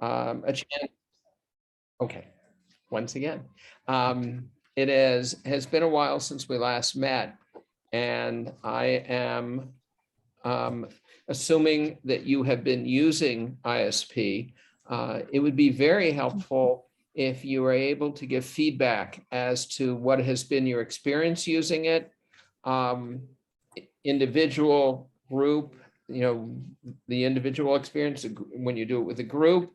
a chance. Okay, once again, it has been a while since we last met, and I am assuming that you have been using ISP. It would be very helpful if you were able to give feedback as to what has been your experience using it, individual, group, the individual experience when you do it with a group,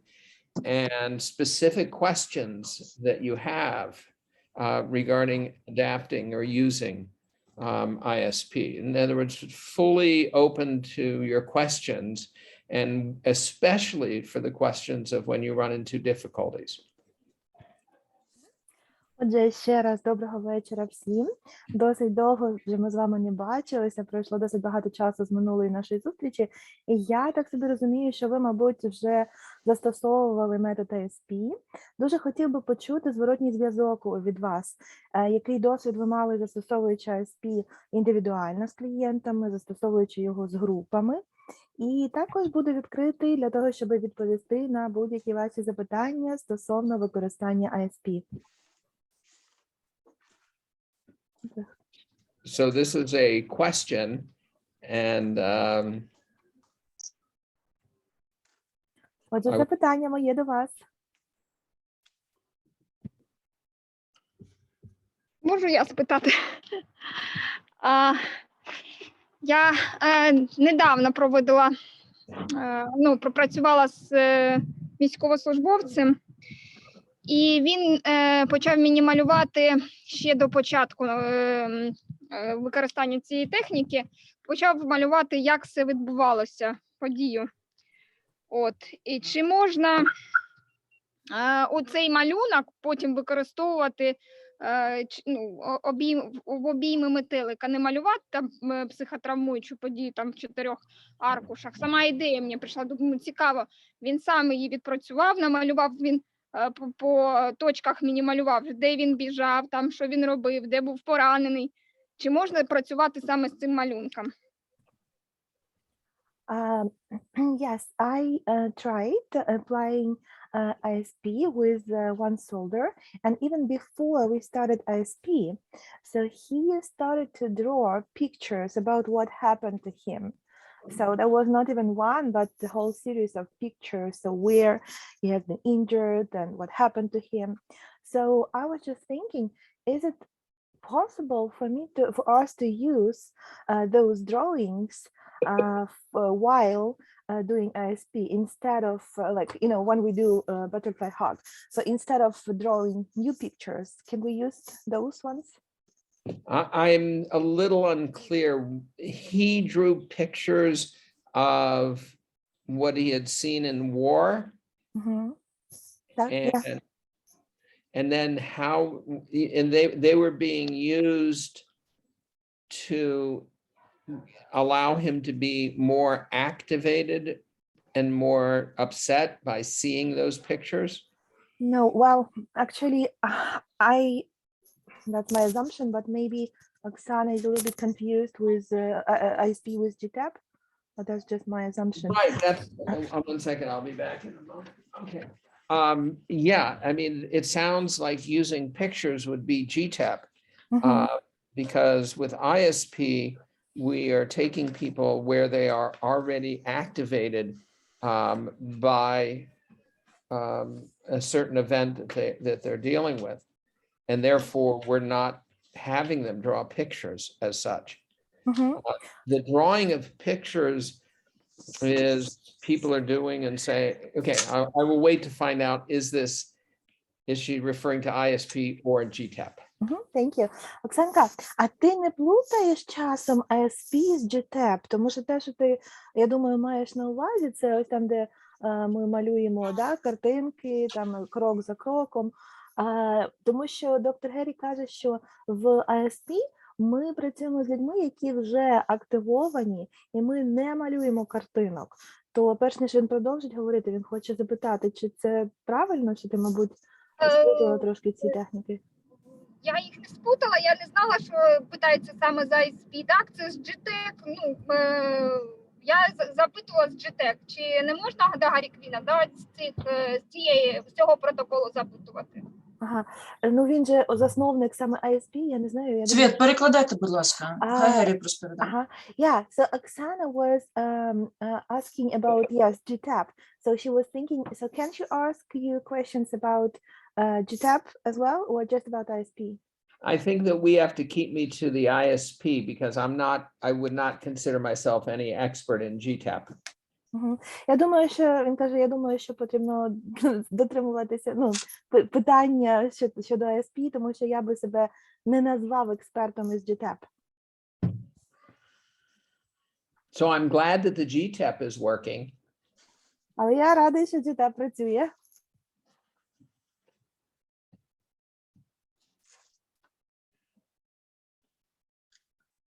and specific questions that you have regarding adapting or using ISP. In other words, fully open to your questions, and especially for the questions of when you run into difficulties. Отже, ще раз доброго вечора всім. Досить довго вже ми з вами не бачилися, пройшло досить багато часу з минулої нашої зустрічі. І я так собі розумію, що ви, мабуть, вже застосовували метод ISP. Дуже хотів би почути зворотній зв'язок від вас. Який досвід ви мали, застосовуючи ISP індивідуально з клієнтами, застосовуючи його з групами. І також буду відкритий для того, щоб відповісти на будь-які ваші запитання стосовно використання ISP. So this is a question, and Отже, запитання моє до вас. Можу я спитати? Я недавно пропрацювала з військовослужбовцем, і він почав мені малювати ще до початку використання цієї техніки, почав малювати, як це відбувалося, подію. І чи можна оцей малюнок потім використовувати в обійми метелика, не малювати там психотравмуючу подію там в 4 аркушах. Сама ідея мені прийшла, думаю, цікаво. Він сам її відпрацював, намалював, він по точках мені малював, де він біжав, там, що він робив, де був поранений. Чи можна працювати саме з цим малюнком? Yes, I tried applying ISP with one soldier, and even before we started ISP, so he started to draw pictures about what happened to him. So there was not even one, but the whole series of pictures, so where he has been injured and what happened to him. So I was just thinking, is it possible for us to use those drawings while doing ISP instead of when we do butterfly hug? So instead of drawing new pictures, can we use those ones? I'm a little unclear. He drew pictures of what he had seen in war. Mm-hmm. And then how, and they were being used to allow him to be more activated and more upset by seeing those pictures? No, well, actually, that's my assumption, but maybe Oksana is a little bit confused with ISP with GTAP, but that's just my assumption. Right, that's, 1 second, I'll be back in a moment. Okay. Yeah, I mean, it sounds like using pictures would be GTAP, because with ISP, we are taking people where they are already activated by a certain event that they're dealing with. And therefore, we're not having them draw pictures as such. The drawing of pictures is people are doing and say, okay, I will wait to find out, is she referring to ISP or GTAP? Thank you. Оксанка, а ти не плутаєш часом ISP з GTAP? Тому що те, що ти, я думаю, маєш на увазі, це ось там, де ми малюємо картинки, там крок за кроком. Тому що доктор Гері каже, що в ISP ми працюємо з людьми, які вже активовані, і ми не малюємо картинок. То перш ніж він продовжить говорити, він хоче запитати, чи це правильно, чи ти, мабуть, сплутала трошки ці техніки? Я їх не спутала, я не знала, що питається саме за ISP. Так, це ж GTAC, Я запитувала з GTEC, чи не можна до Гері Квіна з цього протоколу запитувати? Ага. Ну він же засновник саме ISP, я не знаю. Я думаю, Світ, перекладайте, будь ласка. Хай Гері просто передає. Yeah, so Oksana was asking about, yes, GTAP. So she was thinking, so can she ask you questions about GTAP as well, or just about ISP? I think that we have to keep me to the ISP because I would not consider myself any expert in GTAP. Я думаю, що він каже, я думаю, що потрібно дотримуватися питання щодо ISP, тому що я би себе не назвав експертом із GTAP. So I'm glad that the GTAP is working. Але я радий, що GTAP працює.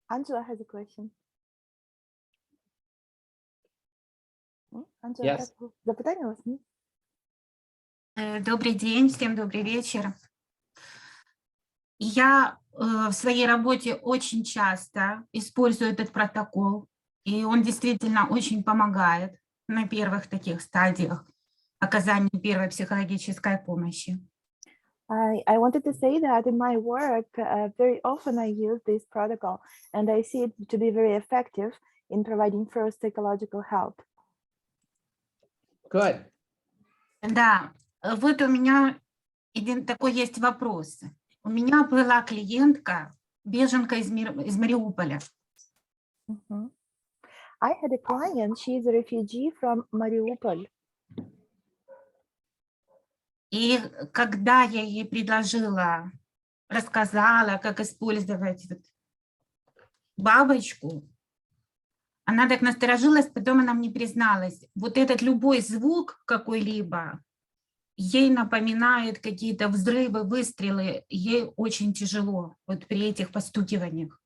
Angela has a question. Angela, Yes. запитання у вас? Добрый день, всем добрый вечер. Я в своей работе очень часто использую этот протокол, и он действительно очень помогает на первых таких стадиях оказания первой психологической помощи. I wanted to say that in my work, very often I use this protocol, and I see it to be very effective in providing first psychological help. Good. Да, вот у меня один такой есть вопрос. У меня была клиентка, беженка из Мариуполя. I had a client, she is a refugee from Mariupol. И когда я ей предложила, рассказала, как использовать бабочку, она так насторожилась, потом она мне призналась, вот этот любой звук какой-либо ей напоминает какие-то взрывы, выстрелы, ей очень тяжело вот при этих постукиваниях.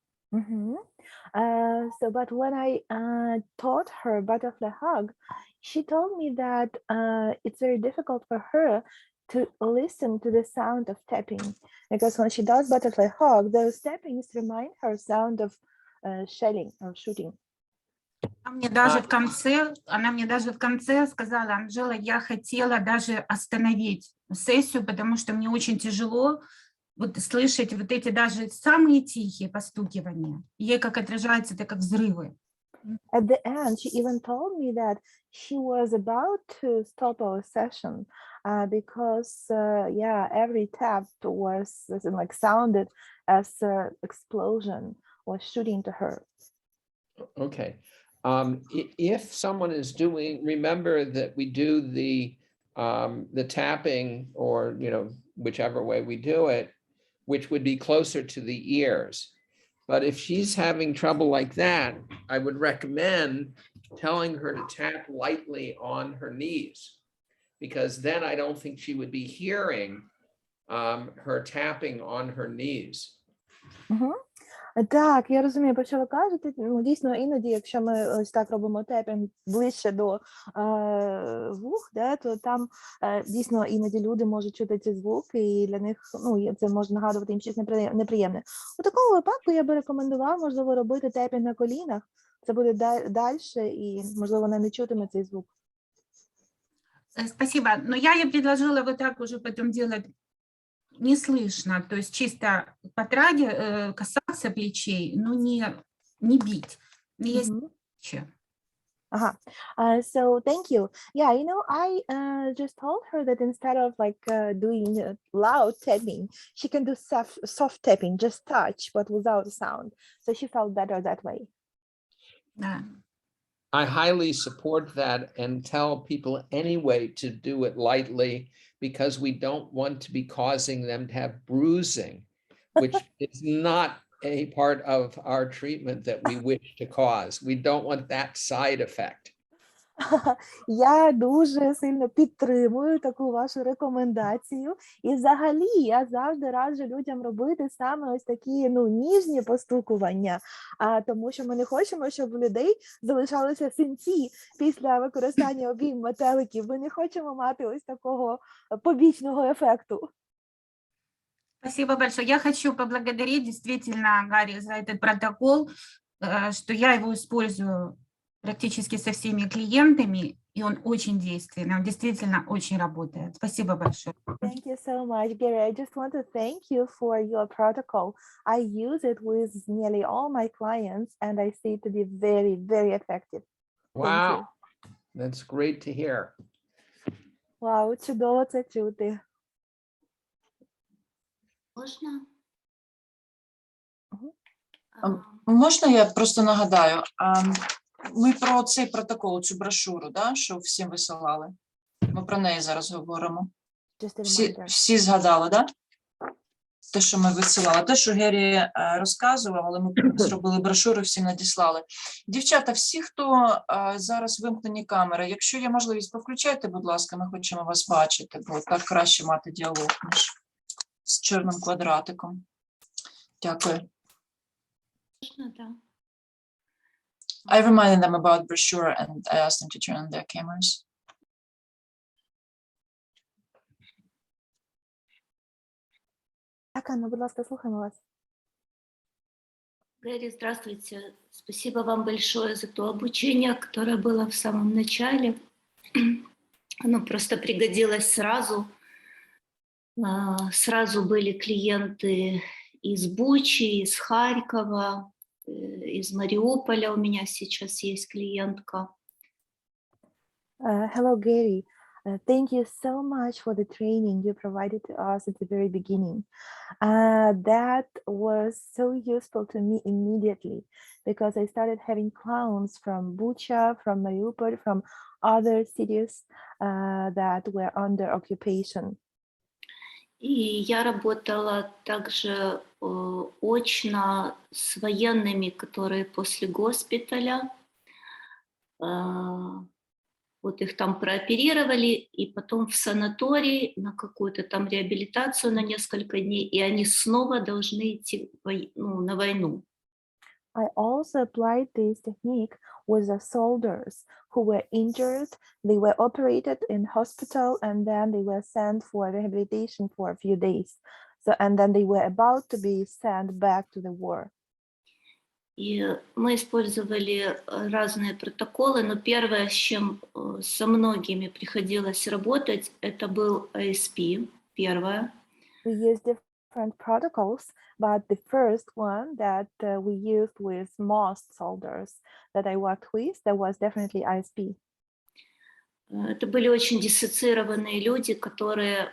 So, but when I taught her butterfly hug, she told me that it's very difficult for her to listen to the sound of tapping, because when she does butterfly hug, those tappings remind her sound of shelling or shooting. Она мне даже в конце сказала: Анжела, я хотела даже остановить сессию, потому что мне очень тяжело вот слышать вот эти даже самые тихие постукивания. Ей как отражается, это как взрывы. At the end, she even told me that she was about to stop our session because, yeah, every tap was like sounded as an explosion was shooting to her. Okay. If someone is doing, remember that we do the tapping, or, you know, whichever way we do it, which would be closer to the ears. But if she's having trouble like that, I would recommend telling her to tap lightly on her knees, because then I don't think she would be hearing her tapping on her knees. Так, я розумію, про що ви кажете. Ну, дійсно, іноді, якщо ми ось так робимо тепінг ближче до вух, да, то там дійсно іноді люди можуть чути ці звуки, і для них, ну, це може нагадувати їм щось неприємне. У такому випадку я би рекомендувала, можливо, робити тепінг на колінах. Це буде далі, і, можливо, вона не чутиме цей звук. Спасибо. Но я ей предложила вот так уже потом делать не слышно, то есть чисто касаться плечей, но не бить. Есть So thank you. Yeah, you know, I just told her that instead of like doing loud tapping, she can do soft tapping, just touch, but without sound. So she felt better that way. I highly support that and tell people anyway to do it lightly, because we don't want to be causing them to have bruising, which is not a part of our treatment that we wish to cause. We don't want that side effect. Я дуже сильно підтримую таку вашу рекомендацію. І взагалі я завжди раджу людям робити саме ось такі, ну, ніжні постукування, тому що ми не хочемо, щоб у людей залишалися синці після використання обійм метеликів. Ми не хочемо мати ось такого побічного ефекту. Спасибо большое. Я хочу поблагодарить действительно Гарри за этот протокол, что я его использую практически со всеми клиентами, и он очень действенный, он действительно очень работает. Спасибо большое. Thank you so much, Gary. I just want to thank you for your protocol. I use it with nearly all my clients, and I see it to be very, very effective. Wow, that's great to hear. Вау, чудово це чути. Можна? Можна я просто нагадаю? Ми про цей протокол, цю брошуру, да, що всім висилали. Ми про неї зараз говоримо. Just a Всі, reminder. всі згадали, да? Те, що ми висилали. Те, що Гері розказував, але ми зробили брошуру, всім надіслали. Дівчата, всі, хто зараз вимкнені камери, якщо є можливість, повключайте, будь ласка, ми хочемо вас бачити, бо так краще мати діалог, ніж з чорним квадратиком. Дякую. Можна, так. I reminded them about brochure and I asked them to turn on their cameras. Так, Анна, будь ласка, слухаємо вас. Гэри, здравствуйте. Спасибо вам большое за то обучение, которое было в самом начале. Оно просто пригодилось сразу. Сразу были клиенты из Бучи, из Харькова, из Мариуполя. У меня сейчас есть клиентка. Hello, Gary. Thank you so much for the training you provided to us at the very beginning. That was so useful to me immediately because I started having clients from Bucha, from Mariupol, from other cities that were under occupation. И я работала также очно с военными, которые после госпиталя. Вот их там прооперировали, и потом в санатории на какую-то там реабилитацию на несколько дней, и они снова должны идти на войну. I also applied this technique with the soldiers who were injured. They were operated in hospital and then they were sent for rehabilitation for a few days. So, and then they were about to be sent back to the war. И мы использовали разные протоколы, но первое, с чем со многими приходилось работать, это был ASP, первое. We used different protocols, but the first one that we used with most soldiers that I worked with, that was definitely ISP. Это были очень диссоциированные люди, которые,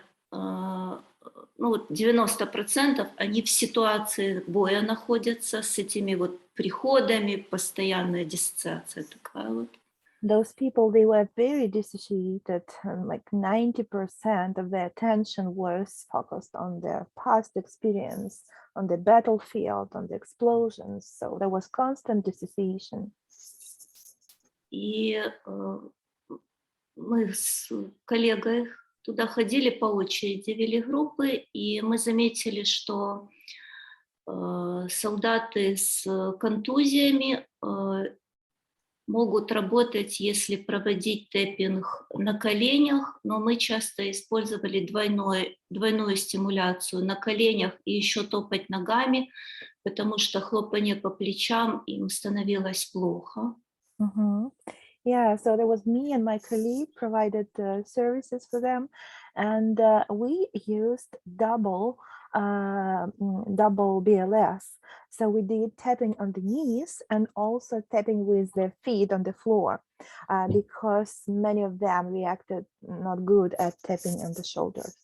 90% они в ситуации боя находятся с этими вот приходами, постоянная диссоциация такая вот. Those people, they were very dissociated, and like 90% of their attention was focused on their past experience, on the battlefield, on the explosions. So there was constant dissociation. И мы с коллегой туда ходили по очереди, вели группы, и мы заметили, что солдаты с контузиями могут работать, если проводить тэппинг на коленях, но мы часто использовали двойную стимуляцию на коленях и еще топать ногами, потому что хлопанье по плечам им становилось плохо. Yeah, so there was me and my colleague provided services for them, and we used double BLS. So we did tapping on the knees and also tapping with their feet on the floor because many of them reacted not good at tapping on the shoulders.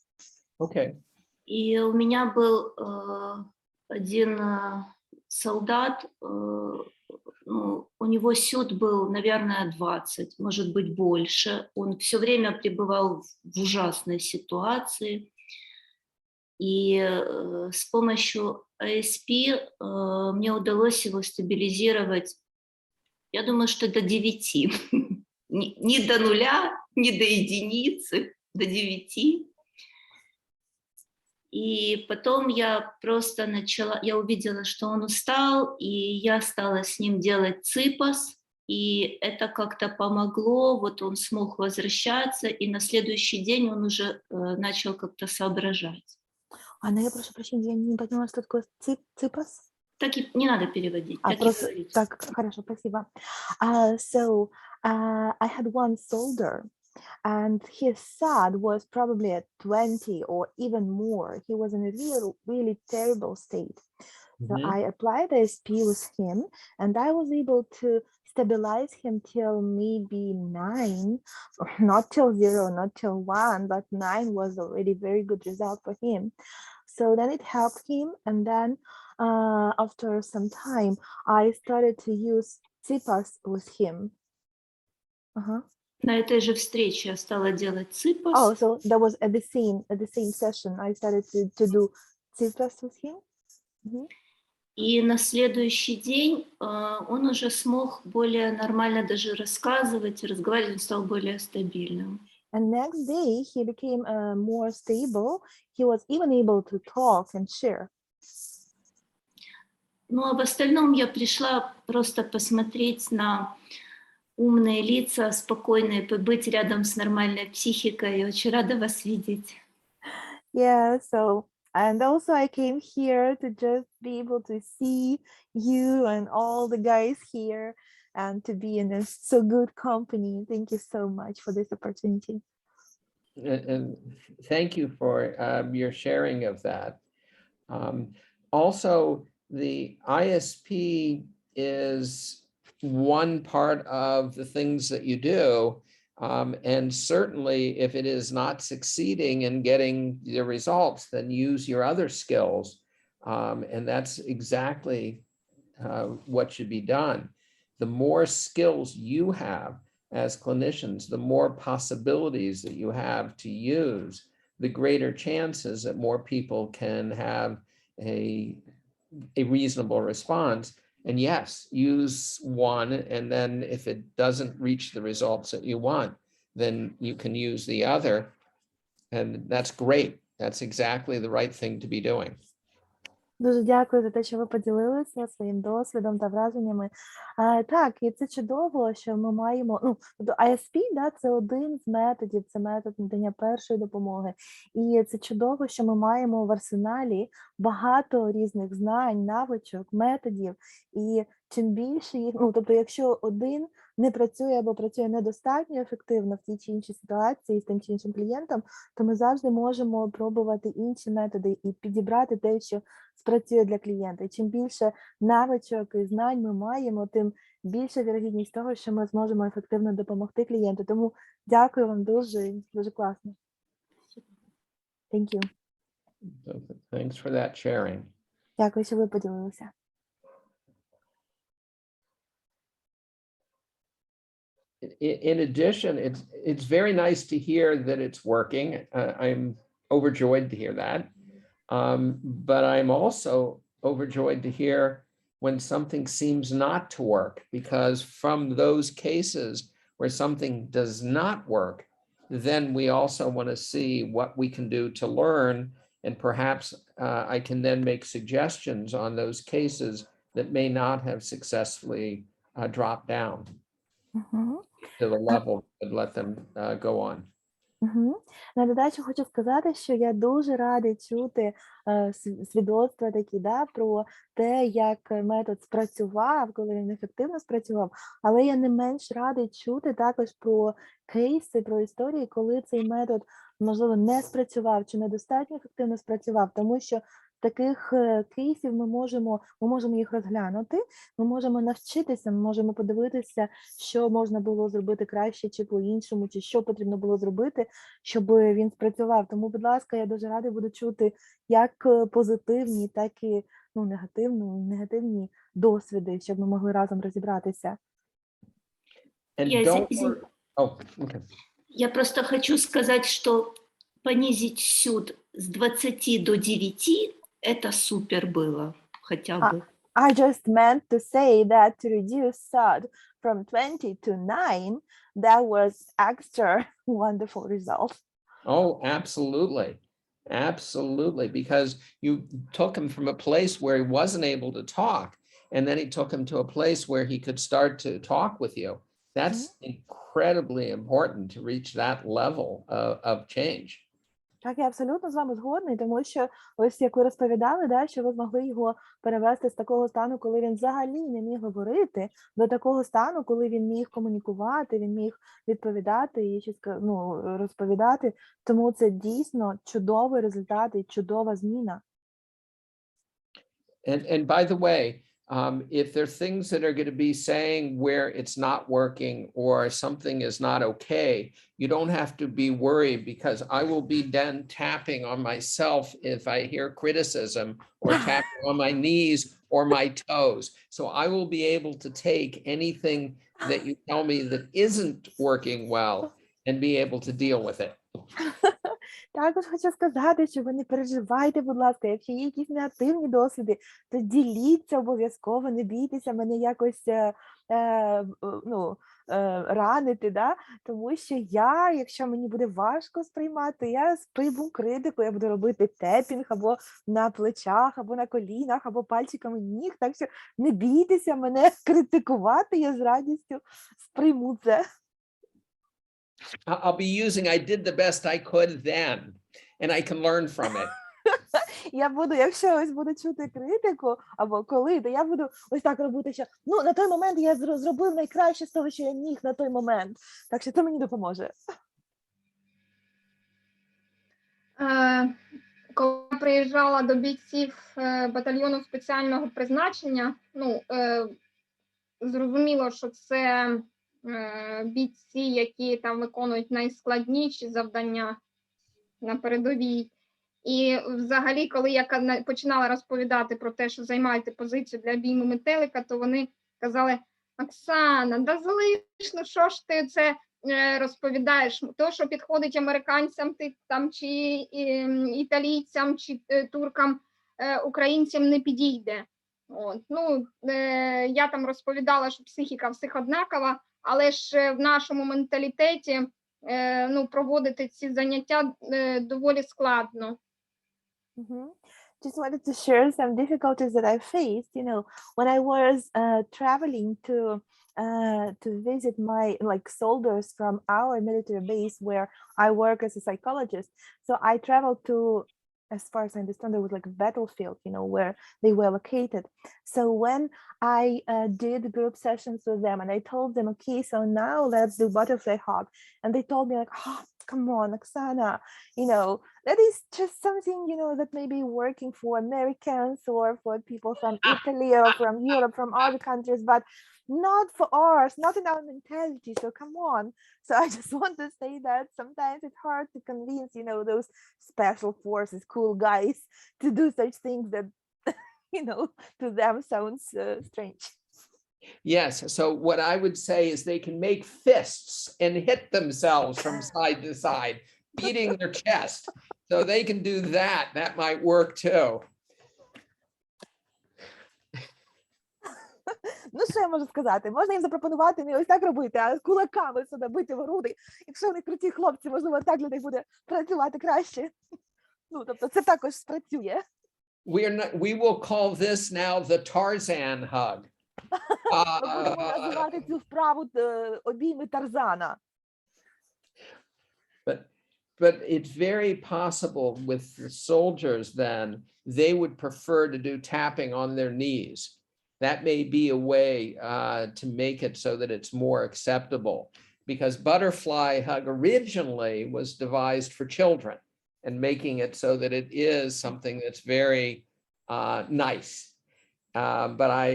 Okay. И у меня был один солдат, у него сют был, наверное, 20, может быть, больше. Он все время пребывал в ужасной ситуации. И с помощью ASP мне удалось его стабилизировать, я думаю, что до 9. Не до 0, не до единицы, до 9. И потом я просто я увидела, что он устал, и я стала с ним делать ципас, и это как-то помогло, вот он смог возвращаться, и на следующий день он уже начал как-то соображать. Анна, я прошу прощения, я не поняла, что такое ципас? Так и не надо переводить, так и Просто говорите. так, хорошо, спасибо. I had one soldier, and his SAD was probably at 20 or even more. He was in a really terrible state. So Mhm. I applied ASP with him, and I was able to stabilize him till maybe 9, not till 0, not till 1, but 9 was already very good result for him. So then it helped him, and then after some time, I started to use CPAS with him. На этой же встрече я стала делать ЦИПАС. Oh, so that was at the same session. I started to do CPAS with him. И на следующий день он уже смог более нормально даже рассказывать, разговаривать, он стал более стабильным. And next day, he became more stable. He was even able to talk and share. Ну а в остальном я пришла просто посмотреть на умные лица, спокойные, побыть рядом с нормальной психикой. Я очень рада вас видеть. Yeah, so, and also I came here to just be able to see you and all the guys here and to be in a so good company. Thank you so much for this opportunity. And thank you for your sharing of that. Also, the ISP is one part of the things that you do. And certainly if it is not succeeding in getting the results, then use your other skills. And that's exactly what should be done. The more skills you have as clinicians, the more possibilities that you have to use, the greater chances that more people can have a reasonable response. And yes, use one, and then if it doesn't reach the results that you want, then you can use the other. And that's great. That's exactly the right thing to be doing. Дуже дякую за те, що ви поділилися своїм досвідом та враженнями. Так, і це чудово, що ми маємо, тобто ISP, да, це один з методів, це метод надання першої допомоги. І це чудово, що ми маємо в арсеналі багато різних знань, навичок, методів. І чим більше їх, тобто якщо один не працює або працює недостатньо ефективно в тій чи іншій ситуації з тим чи іншим клієнтом, то ми завжди можемо пробувати інші методи і підібрати те, що спрацює для клієнта. І чим більше навичок і знань ми маємо, тим більша вірогідність того, що ми зможемо ефективно допомогти клієнту. Тому дякую вам дуже, дуже класно. Thank you. Thanks for that sharing. Дякую, що ви поділилися. In addition, it's very nice to hear that it's working. I'm overjoyed to hear that. But I'm also overjoyed to hear when something seems not to work, because from those cases where something does not work, then we also want to see what we can do to learn, and perhaps I can then make suggestions on those cases that may not have successfully dropped down to the level that let them go on. На додачу хочу сказати, що я дуже радий чути свідоцтва такі, про те, як метод спрацював, коли він ефективно спрацював, але я не менш радий чути також про кейси, про історії, коли цей метод, можливо, не спрацював чи недостатньо ефективно спрацював, тому що таких кейсів ми можемо їх розглянути, ми можемо навчитися, ми можемо подивитися, що можна було зробити краще чи по-іншому, чи що потрібно було зробити, щоб він спрацював. Тому, будь ласка, я дуже рада буду чути як позитивні, так і негативні досвіди, щоб ми могли разом розібратися. Я просто хочу сказать, что понизить СЮД с 20 до 9 – это супер было, хотя бы. I just meant to say that to reduce SAD from 20 to 9, that was extra wonderful result. Oh, absolutely. Absolutely. Because you took him from a place where he wasn't able to talk, and then he took him to a place where he could start to talk with you. That's incredibly important to reach that level of change. Так, я абсолютно з вами згодний, тому що ось як ви розповідали, да, що ви змогли його перевести з такого стану, коли він взагалі не міг говорити, до такого стану, коли він міг комунікувати, він міг відповідати і щось розповідати. Тому це дійсно чудовий результат і чудова зміна. And by the way, if there are things that are going to be saying where it's not working or something is not okay, you don't have to be worried, because I will be then tapping on myself if I hear criticism, or tapping on my knees or my toes. So I will be able to take anything that you tell me that isn't working well and be able to deal with it. Також хочу сказати, що ви не переживайте, будь ласка, якщо є якісь негативні досвіди, то діліться обов'язково, не бійтеся мене якось ранити, да? Тому що якщо мені буде важко сприймати, я сприйму критику, я буду робити тепінг або на плечах, або на колінах, або пальчиками ніг, так що не бійтеся мене критикувати, я з радістю сприйму це. I'll be using, I did the best I could then, and I can learn from it. Я буду, якщо ось буду чути критику, або коли, то я буду ось так робити, що на той момент я зробив найкраще з того, що я міг на той момент. Так що це мені допоможе. Коли я приїжджала до бійців батальйону спеціального призначення, зрозуміло, що це бійці, які там виконують найскладніші завдання на передовій. І взагалі, коли я починала розповідати про те, що займаєте позицію для обійму метелика, то вони казали: Оксана, да залиш, що ж ти це розповідаєш? То, що підходить американцям чи італійцям, чи туркам, українцям не підійде. Я там розповідала, що психіка всіх однакова, але ж в нашому менталітеті проводити ці заняття доволі складно. Just wanted to share some difficulties that I faced, when I was traveling to visit my soldiers from our military base where I work as a psychologist. So I traveled to, as far as I understand, there was like a battlefield, where they were located. So when I did group sessions with them and I told them, okay, so now let's do butterfly hug. And they told me like, oh, come on, Oksana, that is just something, that may be working for Americans or for people from Italy or from Europe, from other countries, but not for ours, not in our mentality. So come on. So I just want to say that sometimes it's hard to convince, those special forces, cool guys to do such things that, to them sounds strange. Yes, so what I would say is they can make fists and hit themselves from side to side, beating their chest. So they can do that. That might work too. Що я можу сказати? Можна їм запропонувати не ось так робити, а кулаками себе бити в груди. Якщо вони круті хлопці, можливо, так для них буде працювати краще. Тобто це також спрацює. We will call this now the Tarzan hug. Ми будемо називати цю вправу обійми Тарзана. But it's very possible with the soldiers then, they would prefer to do tapping on their knees. That may be a way to make it so that it's more acceptable, because butterfly hug originally was devised for children and making it so that it is something that's very nice. But I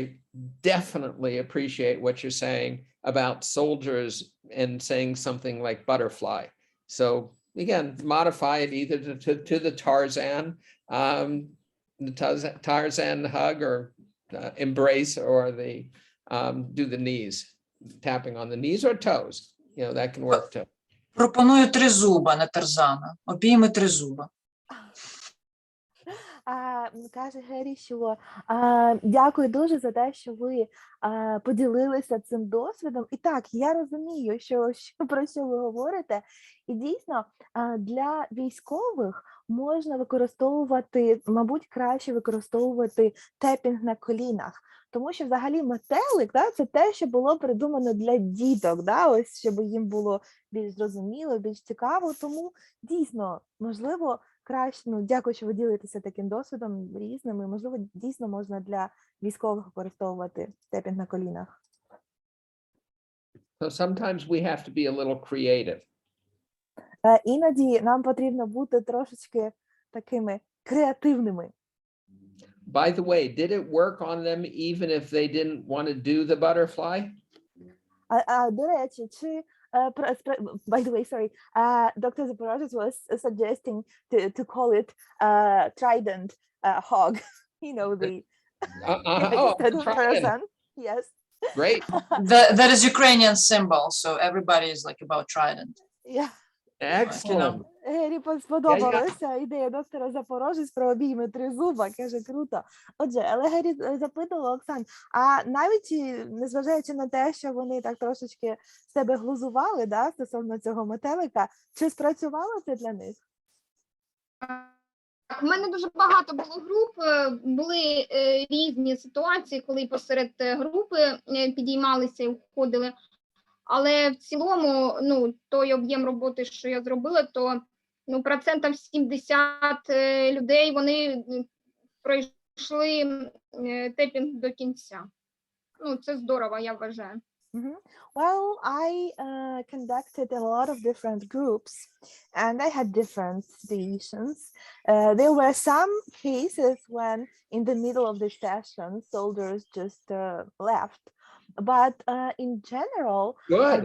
definitely appreciate what you're saying about soldiers and saying something like butterfly. So again, modify it either to the Tarzan hug or embrace, or the do the knees, tapping on the knees or toes. That can work too. Пропоную тризуба на Тарзана. Обійми тризуба. Каже Гері, що дякую дуже за те, що ви поділилися цим досвідом. І так, я розумію, про що ви говорите. І дійсно, для військових можна використовувати, мабуть, краще використовувати тепінг на колінах. Тому що взагалі метелик, да, це те, що було придумано для діток, да, ось щоб їм було більш зрозуміло, більш цікаво. Тому дійсно, можливо, краще, ну, дякую, що ви ділитеся таким досвідом різним, і, можливо, дійсно можна для військових використовувати тепінг на колінах. So sometimes we have to be a little creative. Іноді нам потрібно бути трошечки такими креативними. By the way, did it work on them even if they didn't want to do the butterfly? До речі, чи by the way, sorry, Dr. Zaporozhets was suggesting to call it trident hog, you know, the instead of person. Yes. Great. That is Ukrainian symbol, so everybody is like about trident. Yeah. Excellent. Гері сподобалася ідея доктора Запорожець про обійми тризуба, каже, круто. Отже, але Гері запитала Оксан, а навіть незважаючи на те, що вони так трошечки себе глузували, да, стосовно цього метелика, чи спрацювало це для них? У мене дуже багато було груп, були різні ситуації, коли посеред групи підіймалися і входили. Але в цілому, ну, той об'єм роботи, що я зробила, то, ну, 70% людей, вони пройшли тепінг до кінця. Ну, це здорово, я вважаю. Well, I conducted a lot of different groups, and I had different situations. There were some cases when, in the middle of the session, soldiers just left. But in general, Good.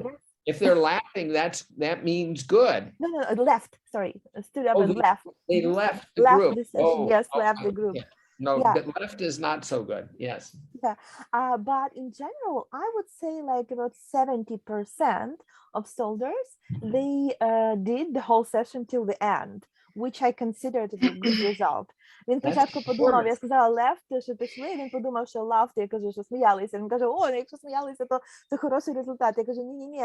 If they're laughing, that means good. No, left. Sorry, stood up and left. They left the Left group. the session. Yes, left the group. Yeah. No, Yeah. but left is not so good. Yes. But in general, I would say like about 70% of soldiers, they did the whole session till the end, which I considered a good result. Він спочатку подумав, я сказала left, що пішли, він подумав, що laughed, я кажу, що сміялися. Він каже, о, якщо сміялися, то це хороший результат. Я кажу, ні,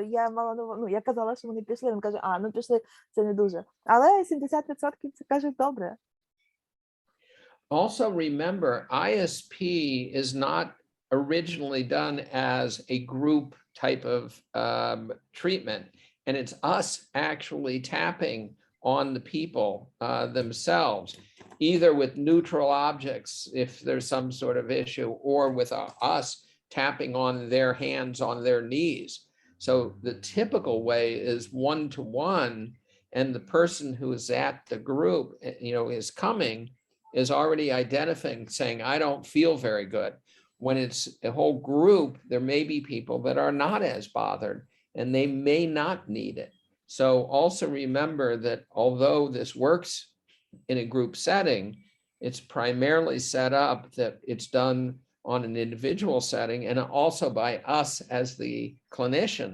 я мала, ну, я казала, що вони пішли. Він каже, ну пішли, це не дуже. Але 70% це кажуть, добре. Also remember, ISP is not originally done as a group type of treatment, and it's us actually tapping on the people themselves, either with neutral objects if there's some sort of issue, or with us tapping on their hands on their knees. So the typical way is one-to-one, and the person who is at the group, you know, is coming, is already identifying, saying, I don't feel very good. When it's a whole group, there may be people that are not as bothered, and they may not need it. So also remember that although this works in a group setting, it's primarily set up that it's done on an individual setting, and also by us as the clinician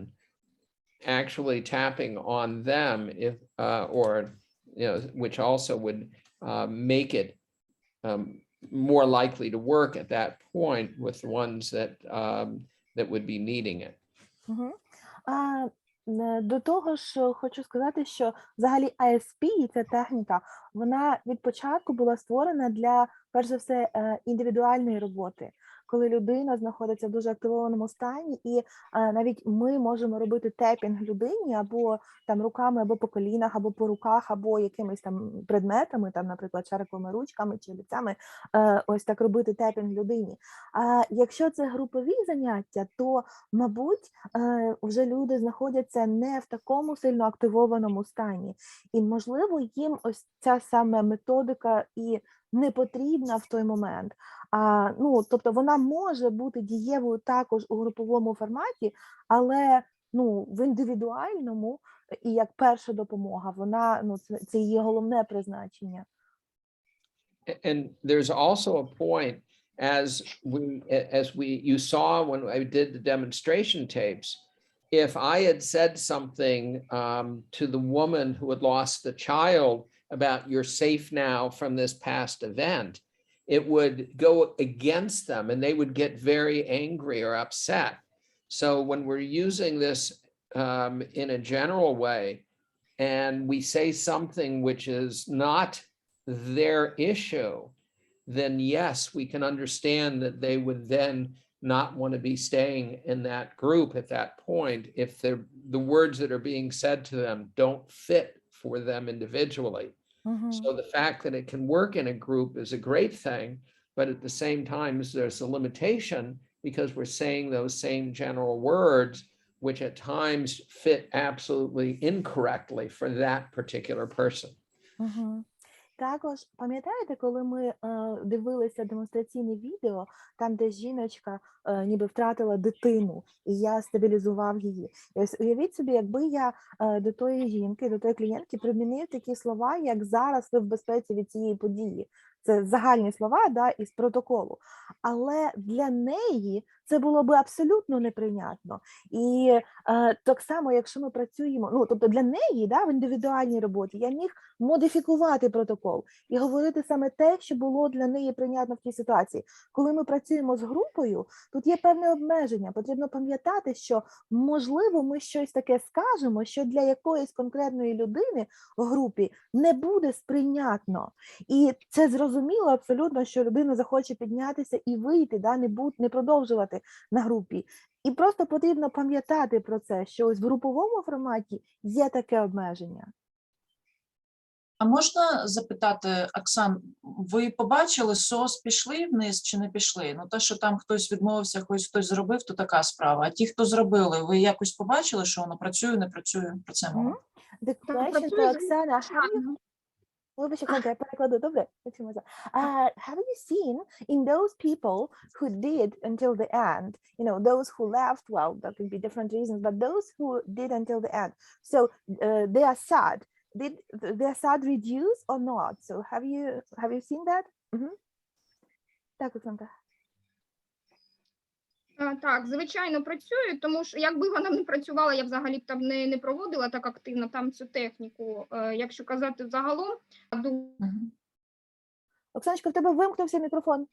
actually tapping on them, if or, you know, which also would make it more likely to work at that point with the ones that would be needing it. До того ж, хочу сказати, що взагалі ISP, ця техніка, вона від початку була створена для, перш за все, індивідуальної роботи. Коли людина знаходиться в дуже активованому стані, і навіть ми можемо робити тепінг людині або там руками, або по колінах, або по руках, або якимись там предметами, там, наприклад, шариковими ручками чи лицями, ось так робити тепінг людині. А якщо це групові заняття, то, мабуть, вже люди знаходяться не в такому сильно активованому стані. І, можливо, їм ось ця саме методика і не потрібна в той момент. Ну, тобто вона може бути дієвою також у груповому форматі, але ну, в індивідуальному і як перша допомога, вона, ну, це її головне призначення. And there's also a point, as you saw when I did the demonstration tapes, if I had said something to the woman who had lost the child about you're safe now from this past event, it would go against them and they would get very angry or upset. So when we're using this in a general way, and we say something which is not their issue, then yes, we can understand that they would then not want to be staying in that group at that point if the words that are being said to them don't fit for them individually. So the fact that it can work in a group is a great thing, but at the same time, there's a limitation because we're saying those same general words, which at times fit absolutely incorrectly for that particular person. Також, пам'ятаєте, коли ми дивилися демонстраційне відео, там, де жіночка ніби втратила дитину, і я стабілізував її. І ось уявіть собі, якби я до тої жінки, до тої клієнтки примінив такі слова, як зараз ви в безпеці від цієї події. Це загальні слова, да, із протоколу. Але для неї це було би абсолютно неприйнятно. І так само, якщо ми працюємо, ну, тобто для неї, да, в індивідуальній роботі, я міг модифікувати протокол і говорити саме те, що було для неї прийнятно в тій ситуації. Коли ми працюємо з групою, тут є певне обмеження. Потрібно пам'ятати, що, можливо, ми щось таке скажемо, що для якоїсь конкретної людини в групі не буде сприйнятно. І це зрозуміло абсолютно, що людина захоче піднятися і вийти, да, не продовжувати на групі. І просто потрібно пам'ятати про це, що ось в груповому форматі є таке обмеження. А можна запитати, Оксан, ви побачили, СОС пішли вниз чи не пішли? Ну, те, що там хтось відмовився, хтось зробив, то така справа. А ті, хто зробили, ви якось побачили, що воно працює, не працює? Про це мова. The question to Оксана, вибачте, я перекладу, добре? Have you seen in those people who did until the end, you know, those who left, well, there could be different reasons, but those who did until the end, so they are sad. Did their SAD reduce or not? So have you seen that? Так, Оксанка. Так, звичайно, працює, тому що якби вона не працювала, я взагалі б там не проводила так активно там цю техніку. Якщо казати загалом, Оксаночка, в тебе вимкнувся мікрофон.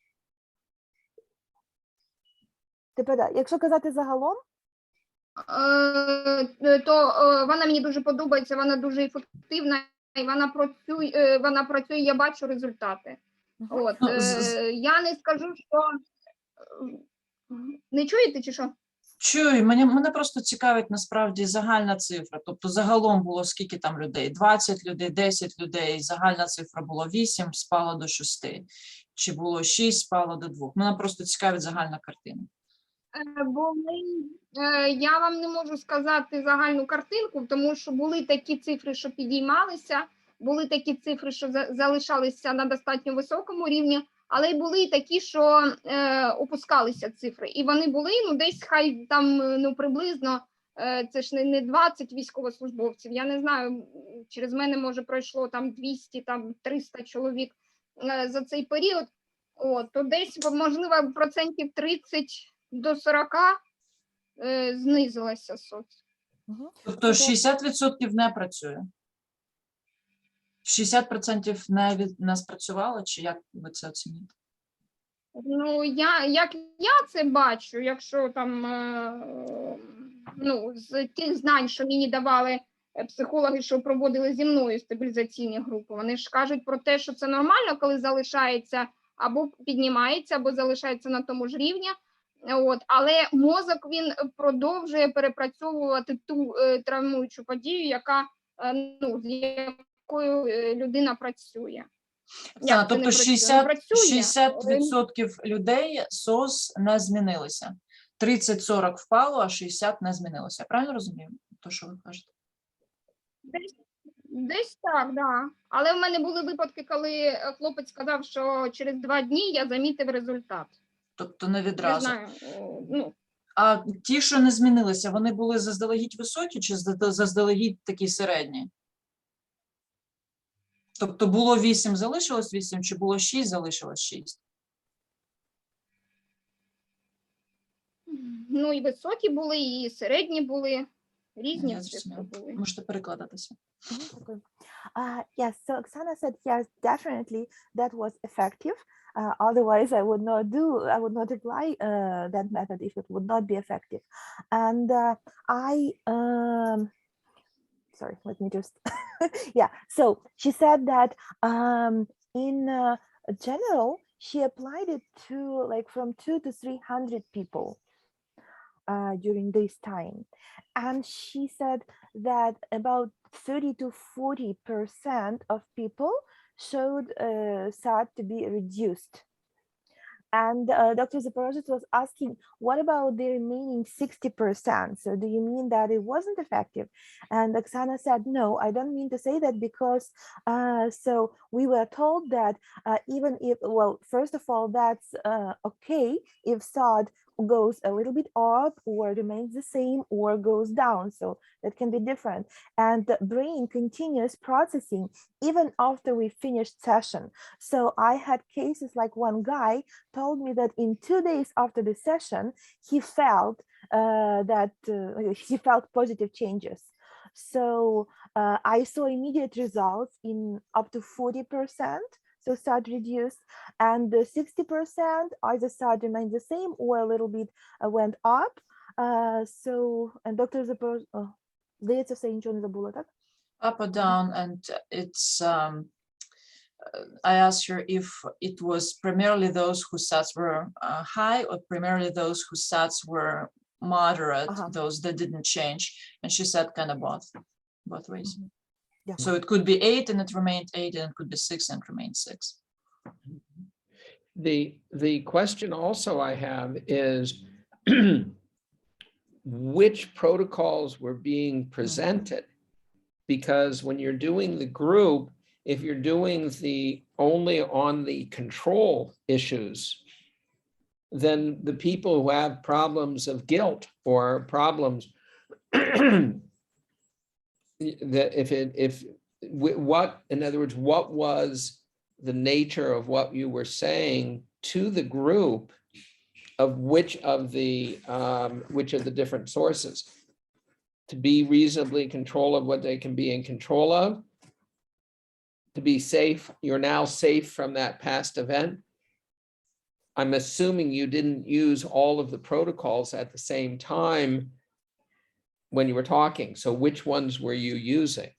Якщо казати загалом, то вона мені дуже подобається, вона дуже ефективна, і вона працює, я бачу результати. От, я не скажу, що... Не чуєте чи що? Чую, мене просто цікавить насправді загальна цифра. Тобто загалом було скільки там людей? 20 людей, 10 людей, загальна цифра було 8, спало до 6. Чи було 6, спало до 2. Мене просто цікавить загальна картина. Я вам не можу сказати загальну картинку, тому що були такі цифри, що підіймалися, були такі цифри, що залишалися на достатньо високому рівні, але й були такі, що опускалися цифри. І вони були, ну, десь хай там, ну, приблизно, це ж не 20 військовослужбовців, я не знаю, через мене, може, пройшло там 200, там 300 чоловік за цей період, то десь, можливо, процентів 30 до 40 знизилася соц. Тобто 60% не працює? 60% не спрацювало, чи як ви це оцінюєте? Ну, як я це бачу, якщо там, ну, з тих знань, що мені давали психологи, що проводили зі мною стабілізаційні групи, вони ж кажуть про те, що це нормально, коли залишається або піднімається, або залишається на тому ж рівні. Але мозок, він продовжує перепрацьовувати ту травмуючу подію, яка, ну, з якою людина працює. Тобто 60% людей СОС не змінилися. 30-40 впало, а 60 не змінилося. Правильно розумію, то, що ви кажете? Десь так, да. Але в мене були випадки, коли хлопець сказав, що через 2 дні я замітив результат. Тобто не відразу. Не знаю, ну. А ті, що не змінилися, вони були заздалегідь високі чи заздалегідь такі середні? Тобто було 8, залишилось 8, чи було 6, залишилось 6? Ну, і високі були, і середні були, різні цифри були. Можете перекладатися. Yes, so Oksana said, yes, definitely that was effective. Otherwise, I would not apply that method if it would not be effective. And sorry, let me just, yeah. So she said that in general, she applied it to like from 200 to 300 people during this time. And she said that about 30 to 40% of people showed SAT to be reduced. And Dr. Zaporozhets was asking, what about the remaining 60%? So do you mean that it wasn't effective? And Oksana said, no, I don't mean to say that, because so we were told that even if, well, first of all, that's okay if SOD goes a little bit up or remains the same or goes down, so that can be different. And the brain continues processing even after we finished session. So I had cases like one guy told me that in 2 days after the session, he felt he felt positive changes. So I saw immediate results in up to 40%. So SAD reduced, and the 60% either SAD remained the same or a little bit went up. So, and Dr. Zaporozhets, здається, все, нічого не забула, так? Up or down, and it's I asked her if it was primarily those whose SATs were high or primarily those whose SATs were moderate, those that didn't change, and she said kind of both ways. Yeah. So it could be 8 and it remained 8, and it could be 6 and remained 6. The question also I have is which protocols were being presented? Because when you're doing the group, if you're doing the only on the control issues, then the people who have problems of guilt or problems in other words, what was the nature of what you were saying to the group of which of the different sources to be reasonably in control of what they can be in control of, to be safe. You're now safe from that past event. I'm assuming you didn't use all of the protocols at the same time when you were talking. So which ones were you using?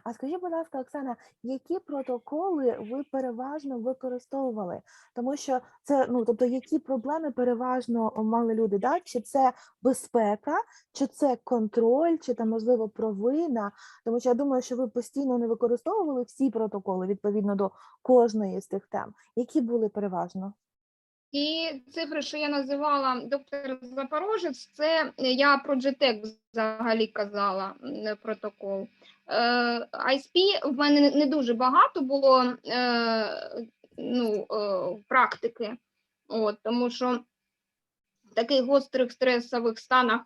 А скажіть, будь ласка, Оксана, які протоколи ви переважно використовували? Тому що це, ну, тобто, які проблеми переважно мали люди, да? Чи це безпека, чи це контроль, чи там, можливо, провина? Тому що я думаю, що ви постійно не використовували всі протоколи відповідно до кожної з тих тем. Які були переважно? І цифри, що я називала доктор Запорожець, це я про GTEC взагалі казала, протокол. ISP в мене не дуже багато було практики, тому що в таких гострих стресових станах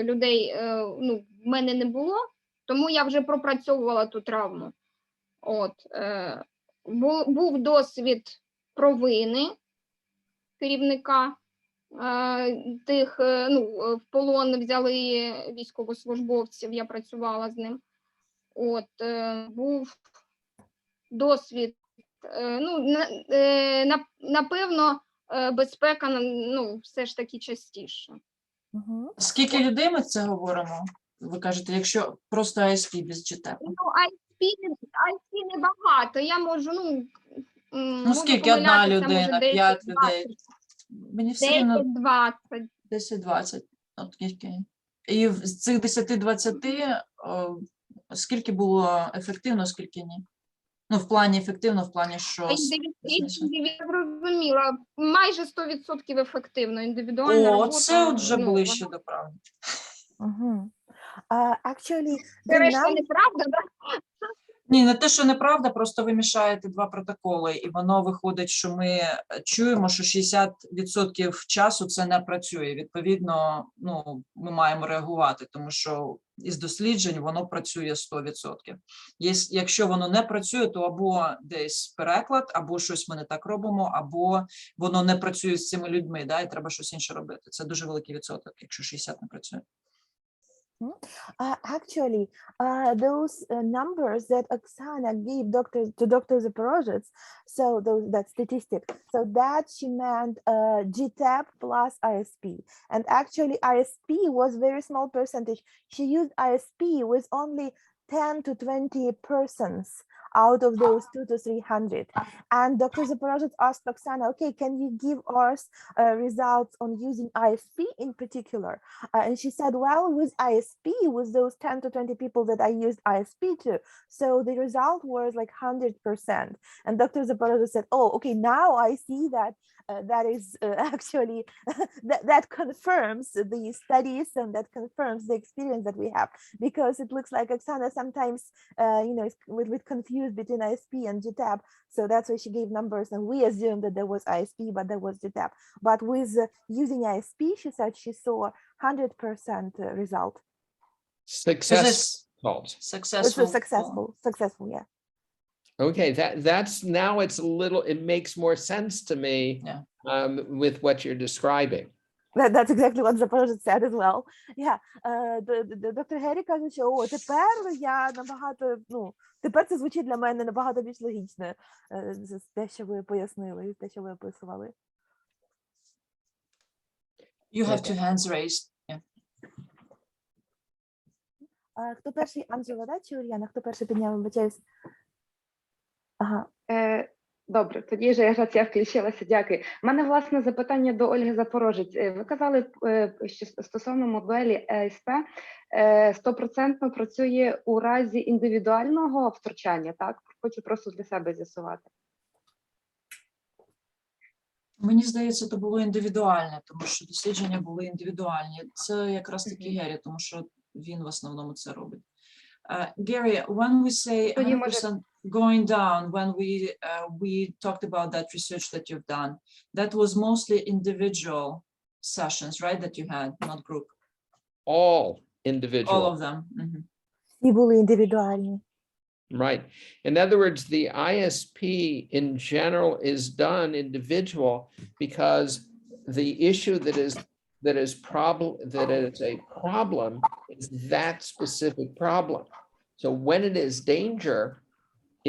людей в мене не було, тому я вже пропрацьовувала ту травму. Був досвід провини керівника тих, в полон взяли військовослужбовців, я працювала з ним. Був досвід, напевно, безпека, все ж таки частіше. Скільки людей ми це говоримо? Ви кажете, якщо просто ISP без GTEC? ISP небагато, я можу, скільки одна людина, 5 людей? Мені все рівно 10-20. І з цих 10-20 скільки було ефективно, скільки ні? Ну, в плані ефективно, в плані, що... Я зрозуміла, майже 100% ефективно, індивідуальна робота. Це вже ближче до правди. Actually, це решта неправда, так? Ні, не те, що неправда, просто ви мішаєте два протоколи, і воно виходить, що ми чуємо, що 60% часу це не працює. Відповідно, ми маємо реагувати, тому що із досліджень воно працює 100%. Якщо воно не працює, то або десь переклад, або щось ми не так робимо, або воно не працює з цими людьми, да, і треба щось інше робити. Це дуже великий відсоток, якщо 60 не працює. Actually, those numbers that Oksana gave to Dr. Zaporozhets, so that statistic, so that she meant GTAP plus ISP. And actually, ISP was very small percentage. She used ISP with only 10 to 20 persons out of those 200 to 300. And Dr. Zaporozhets asked Oksana, okay, can you give us results on using ISP in particular? And she said, well, with ISP, with those 10 to 20 people that I used ISP to, so the result was like 100%. And Dr. Zaporozhets said, oh, okay, now I see that that is actually, that confirms the studies and that confirms the experience that we have, because it looks like Oksana sometimes, is with confused between ISP and GTAP. So that's why she gave numbers, and we assumed that there was ISP, but there was GTAP. But with using ISP, she said she saw 100% result. Successful. Successful. Successful, yeah. Okay, that's now it's a little, it makes more sense to me with what you're describing. That's exactly what Zaporozhets said as well. Yeah, доктор Гері каже, що о, тепер я набагато, тепер це звучить для мене набагато більш логічно, те, що ви пояснили, те, що ви описували. You have two hands raised. Yeah. Хто перший, Анджела, да, чи Оріана? Хто перший підняв, вибачаюсь? Ага. Добре, тоді ж я включилася, дякую. У мене, власне, запитання до Ольги Запорожець. Ви казали, що стосовно моделі ЕСП 100% працює у разі індивідуального втручання, так? Хочу просто для себе з'ясувати. Мені здається, це було індивідуальне, тому що дослідження були індивідуальні. Це якраз таки Гері, тому що він в основному це робить. Gary, when we say 100% going down, when we talked about that research that you've done, that was mostly individual sessions, right? That you had, not group. All individual. All of them. Mm-hmm. Всі були індивідуальні. Right. In other words, the ISP in general is done individual because the issue that is a problem is that specific problem. So when it is danger,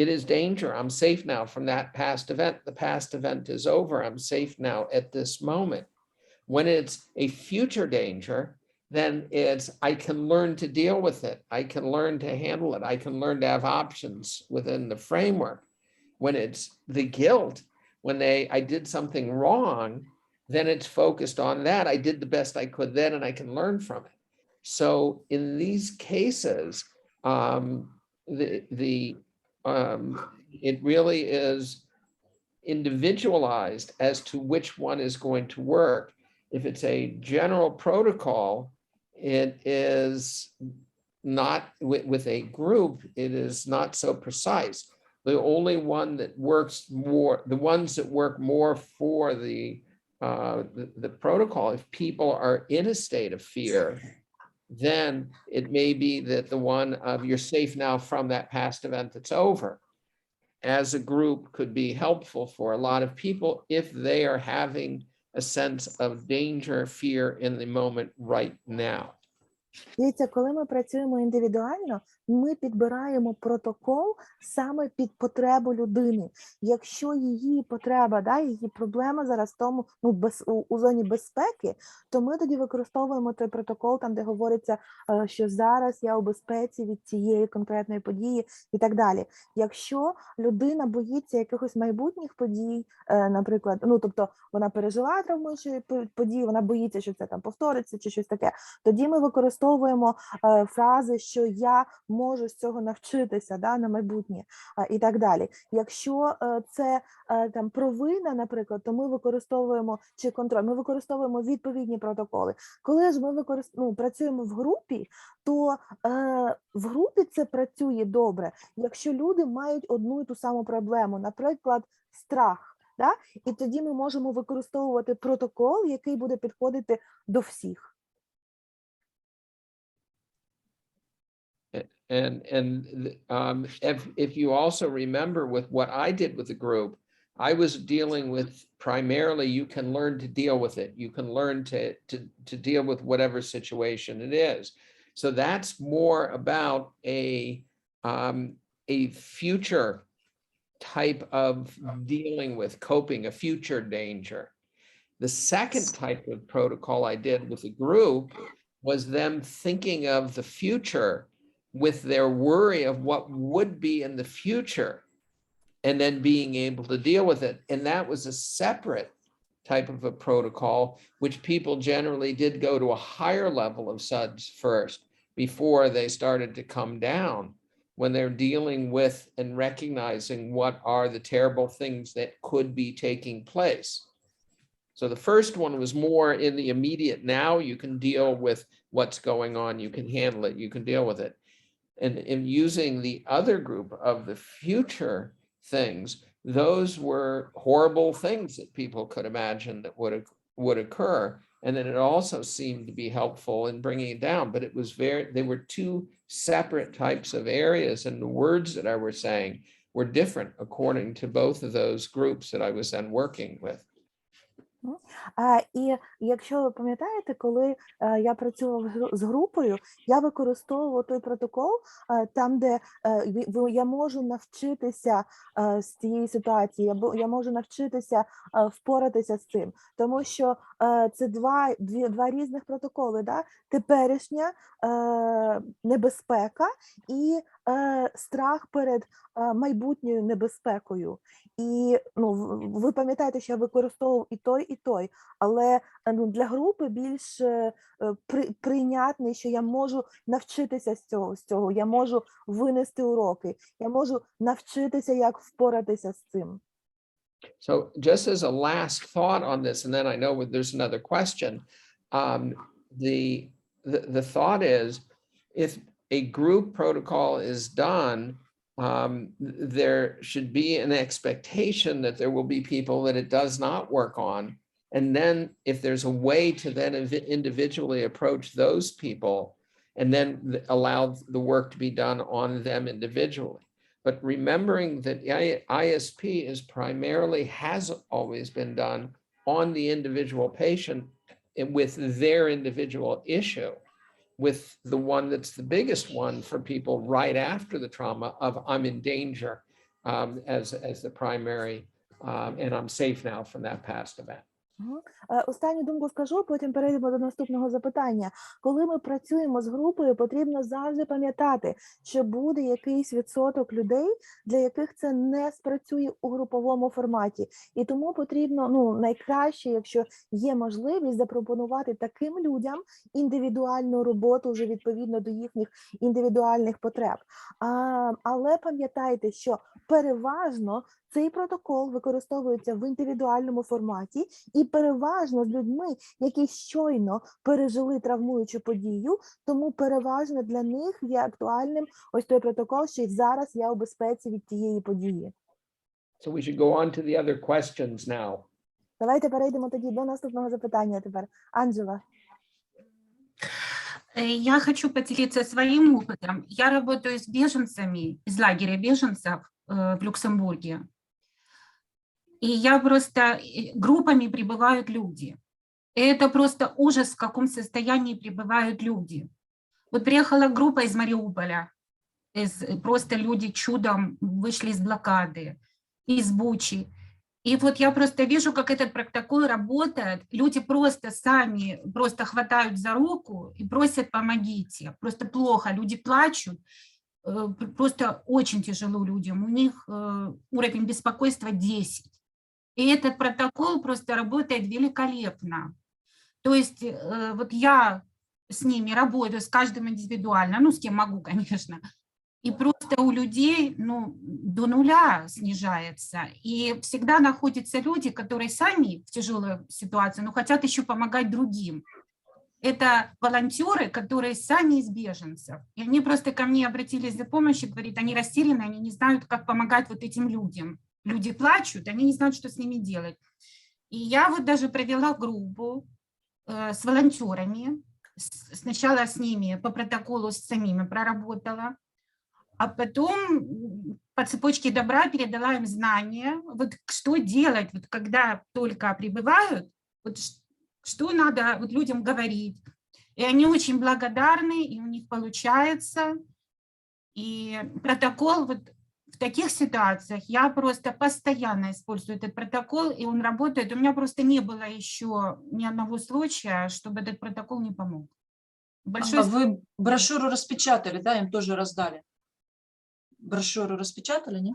it is danger. I'm safe now from that past event. The past event is over. I'm safe now at this moment. When it's a future danger, then it's, I can learn to deal with it. I can learn to handle it. I can learn to have options within the framework. When it's the guilt, when I did something wrong, then it's focused on that. I did the best I could then, and I can learn from it. So in these cases, it really is individualized as to which one is going to work. If it's a general protocol, it is not, with a group, it is not so precise. The only one that works more, the ones that work more for the protocol, if people are in a state of fear, then it may be that the one of you're safe now from that past event that's over, as a group, could be helpful for a lot of people if they are having a sense of danger, fear in the moment right now. Дивіться, коли ми працюємо індивідуально, ми підбираємо протокол саме під потребу людини. Якщо її потреба, її проблема зараз в тому, у зоні безпеки, то ми тоді використовуємо той протокол, там, де говориться, що зараз я у безпеці від цієї конкретної події і так далі. Якщо людина боїться якихось майбутніх подій, наприклад, тобто вона пережила травмуючі події, вона боїться, що це там повториться чи щось таке, тоді ми використовуємо фрази, що я можу з цього навчитися на майбутнє і так далі. Якщо це там провина, наприклад, то ми використовуємо, чи контроль, ми використовуємо відповідні протоколи. Коли ж ми працюємо в групі, то в групі це працює добре, якщо люди мають одну і ту саму проблему, наприклад, страх. І тоді ми можемо використовувати протокол, який буде підходити до всіх. And if you also remember with what I did with the group, I was dealing with primarily, you can learn to deal with it. You can learn to deal with whatever situation it is. So that's more about a future type of dealing with, coping, a future danger. The second type of protocol I did with the group was them thinking of the future with their worry of what would be in the future and then being able to deal with it. And that was a separate type of a protocol, which people generally did go to a higher level of SUDS first before they started to come down when they're dealing with and recognizing what are the terrible things that could be taking place. So the first one was more in the immediate now. You can deal with what's going on, you can handle it, you can deal with it. And in using the other group of the future things, those were horrible things that people could imagine that would occur. And then it also seemed to be helpful in bringing it down, but it was they were two separate types of areas, and the words that I was saying were different according to both of those groups that I was then working with. І якщо ви пам'ятаєте, коли я працював з групою, я використовував той протокол, там, де я можу навчитися з цієї ситуації, або я можу навчитися впоратися з цим. Тому що це два різних протоколи, да? Теперішня небезпека і страх перед майбутньою небезпекою. І ви пам'ятаєте, що я використовував і той, але для групи більш прийнятний, що я можу навчитися з цього, я можу винести уроки, я можу навчитися, як впоратися з цим. So just as a last thought on this, and then I know there's another question, the thought is, if a group protocol is done, there should be an expectation that there will be people that it does not work on. And then if there's a way to then individually approach those people and then allow the work to be done on them individually. But remembering that ISP has always been done on the individual patient with their individual issue, with the one that's the biggest one for people right after the trauma of I'm in danger as the primary, and I'm safe now from that past event. Останню думку скажу, потім перейдемо до наступного запитання. Коли ми працюємо з групою, потрібно завжди пам'ятати, що буде якийсь відсоток людей, для яких це не спрацює у груповому форматі. І тому потрібно, найкраще, якщо є можливість, запропонувати таким людям індивідуальну роботу вже відповідно до їхніх індивідуальних потреб. Але пам'ятайте, що переважно цей протокол використовується в індивідуальному форматі і переважно з людьми, які щойно пережили травмуючу подію, тому переважно для них є актуальним ось той протокол, що зараз я у безпеці від тієї події. So we should go on to the other questions now. Давайте перейдемо тоді до наступного запитання тепер. Анджела. Я хочу поделиться своим опытом. Я работаю с беженцами из лагеря беженцев в Люксембурге. И я просто, группами прибывают люди. И это просто ужас, в каком состоянии прибывают люди. Вот приехала группа из Мариуполя, просто люди чудом вышли из блокады, из Бучи. И вот я просто вижу, как этот протокол работает. Люди просто сами хватают за руку и просят помогите. Просто плохо, люди плачут. Просто очень тяжело людям. У них уровень беспокойства 10. И этот протокол просто работает великолепно. То есть вот я с ними работаю, с каждым индивидуально, с кем могу, конечно, и просто у людей до нуля снижается. И всегда находятся люди, которые сами в тяжелой ситуации, но хотят еще помогать другим. Это волонтеры, которые сами из беженцев. И они просто ко мне обратились за помощью, говорят, они растеряны, они не знают, как помогать вот этим людям. Люди плачут, они не знают, что с ними делать. И я вот даже провела группу с волонтерами. Сначала с ними по протоколу с самими проработала, а потом по цепочке добра передала им знания, вот что делать, вот когда только прибывают, вот что надо вот людям говорить. И они очень благодарны, и у них получается. И протокол вот в таких ситуациях я просто постоянно использую этот протокол, и он работает. У меня просто не было еще ни одного случая, чтобы этот протокол не помог. большое А вы брошюру распечатали, да, им тоже раздали? Брошюру распечатали, нет?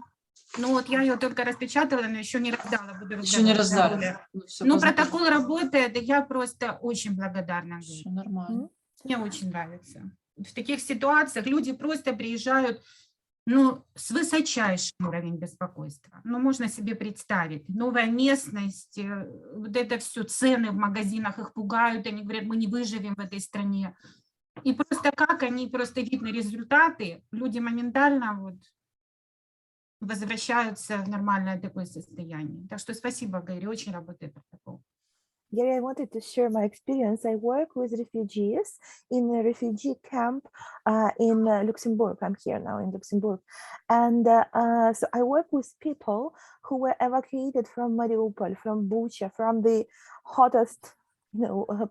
Ну вот я ее только распечатала, но еще не раздала. Буду Еще не раздавать. раздали. Ну, всё, Ну, поздно. протокол работает, и я просто очень благодарна. Гері. Всё нормально. Мне очень нравится. В таких ситуациях люди просто приезжают, ну, с высочайшим уровнем беспокойства. Ну, можно себе представить. Новая местность, вот это все, цены в магазинах их пугают, они говорят, мы не выживем в этой стране. И просто как они, просто видно результаты, люди моментально вот возвращаются в нормальное такое состояние. Так что спасибо, Гері, очень работает протокол. Gary, I wanted to share my experience. I work with refugees in a refugee camp in Luxembourg. I'm here now in Luxembourg. And so I work with people who were evacuated from Mariupol, from Bucha, from the hottest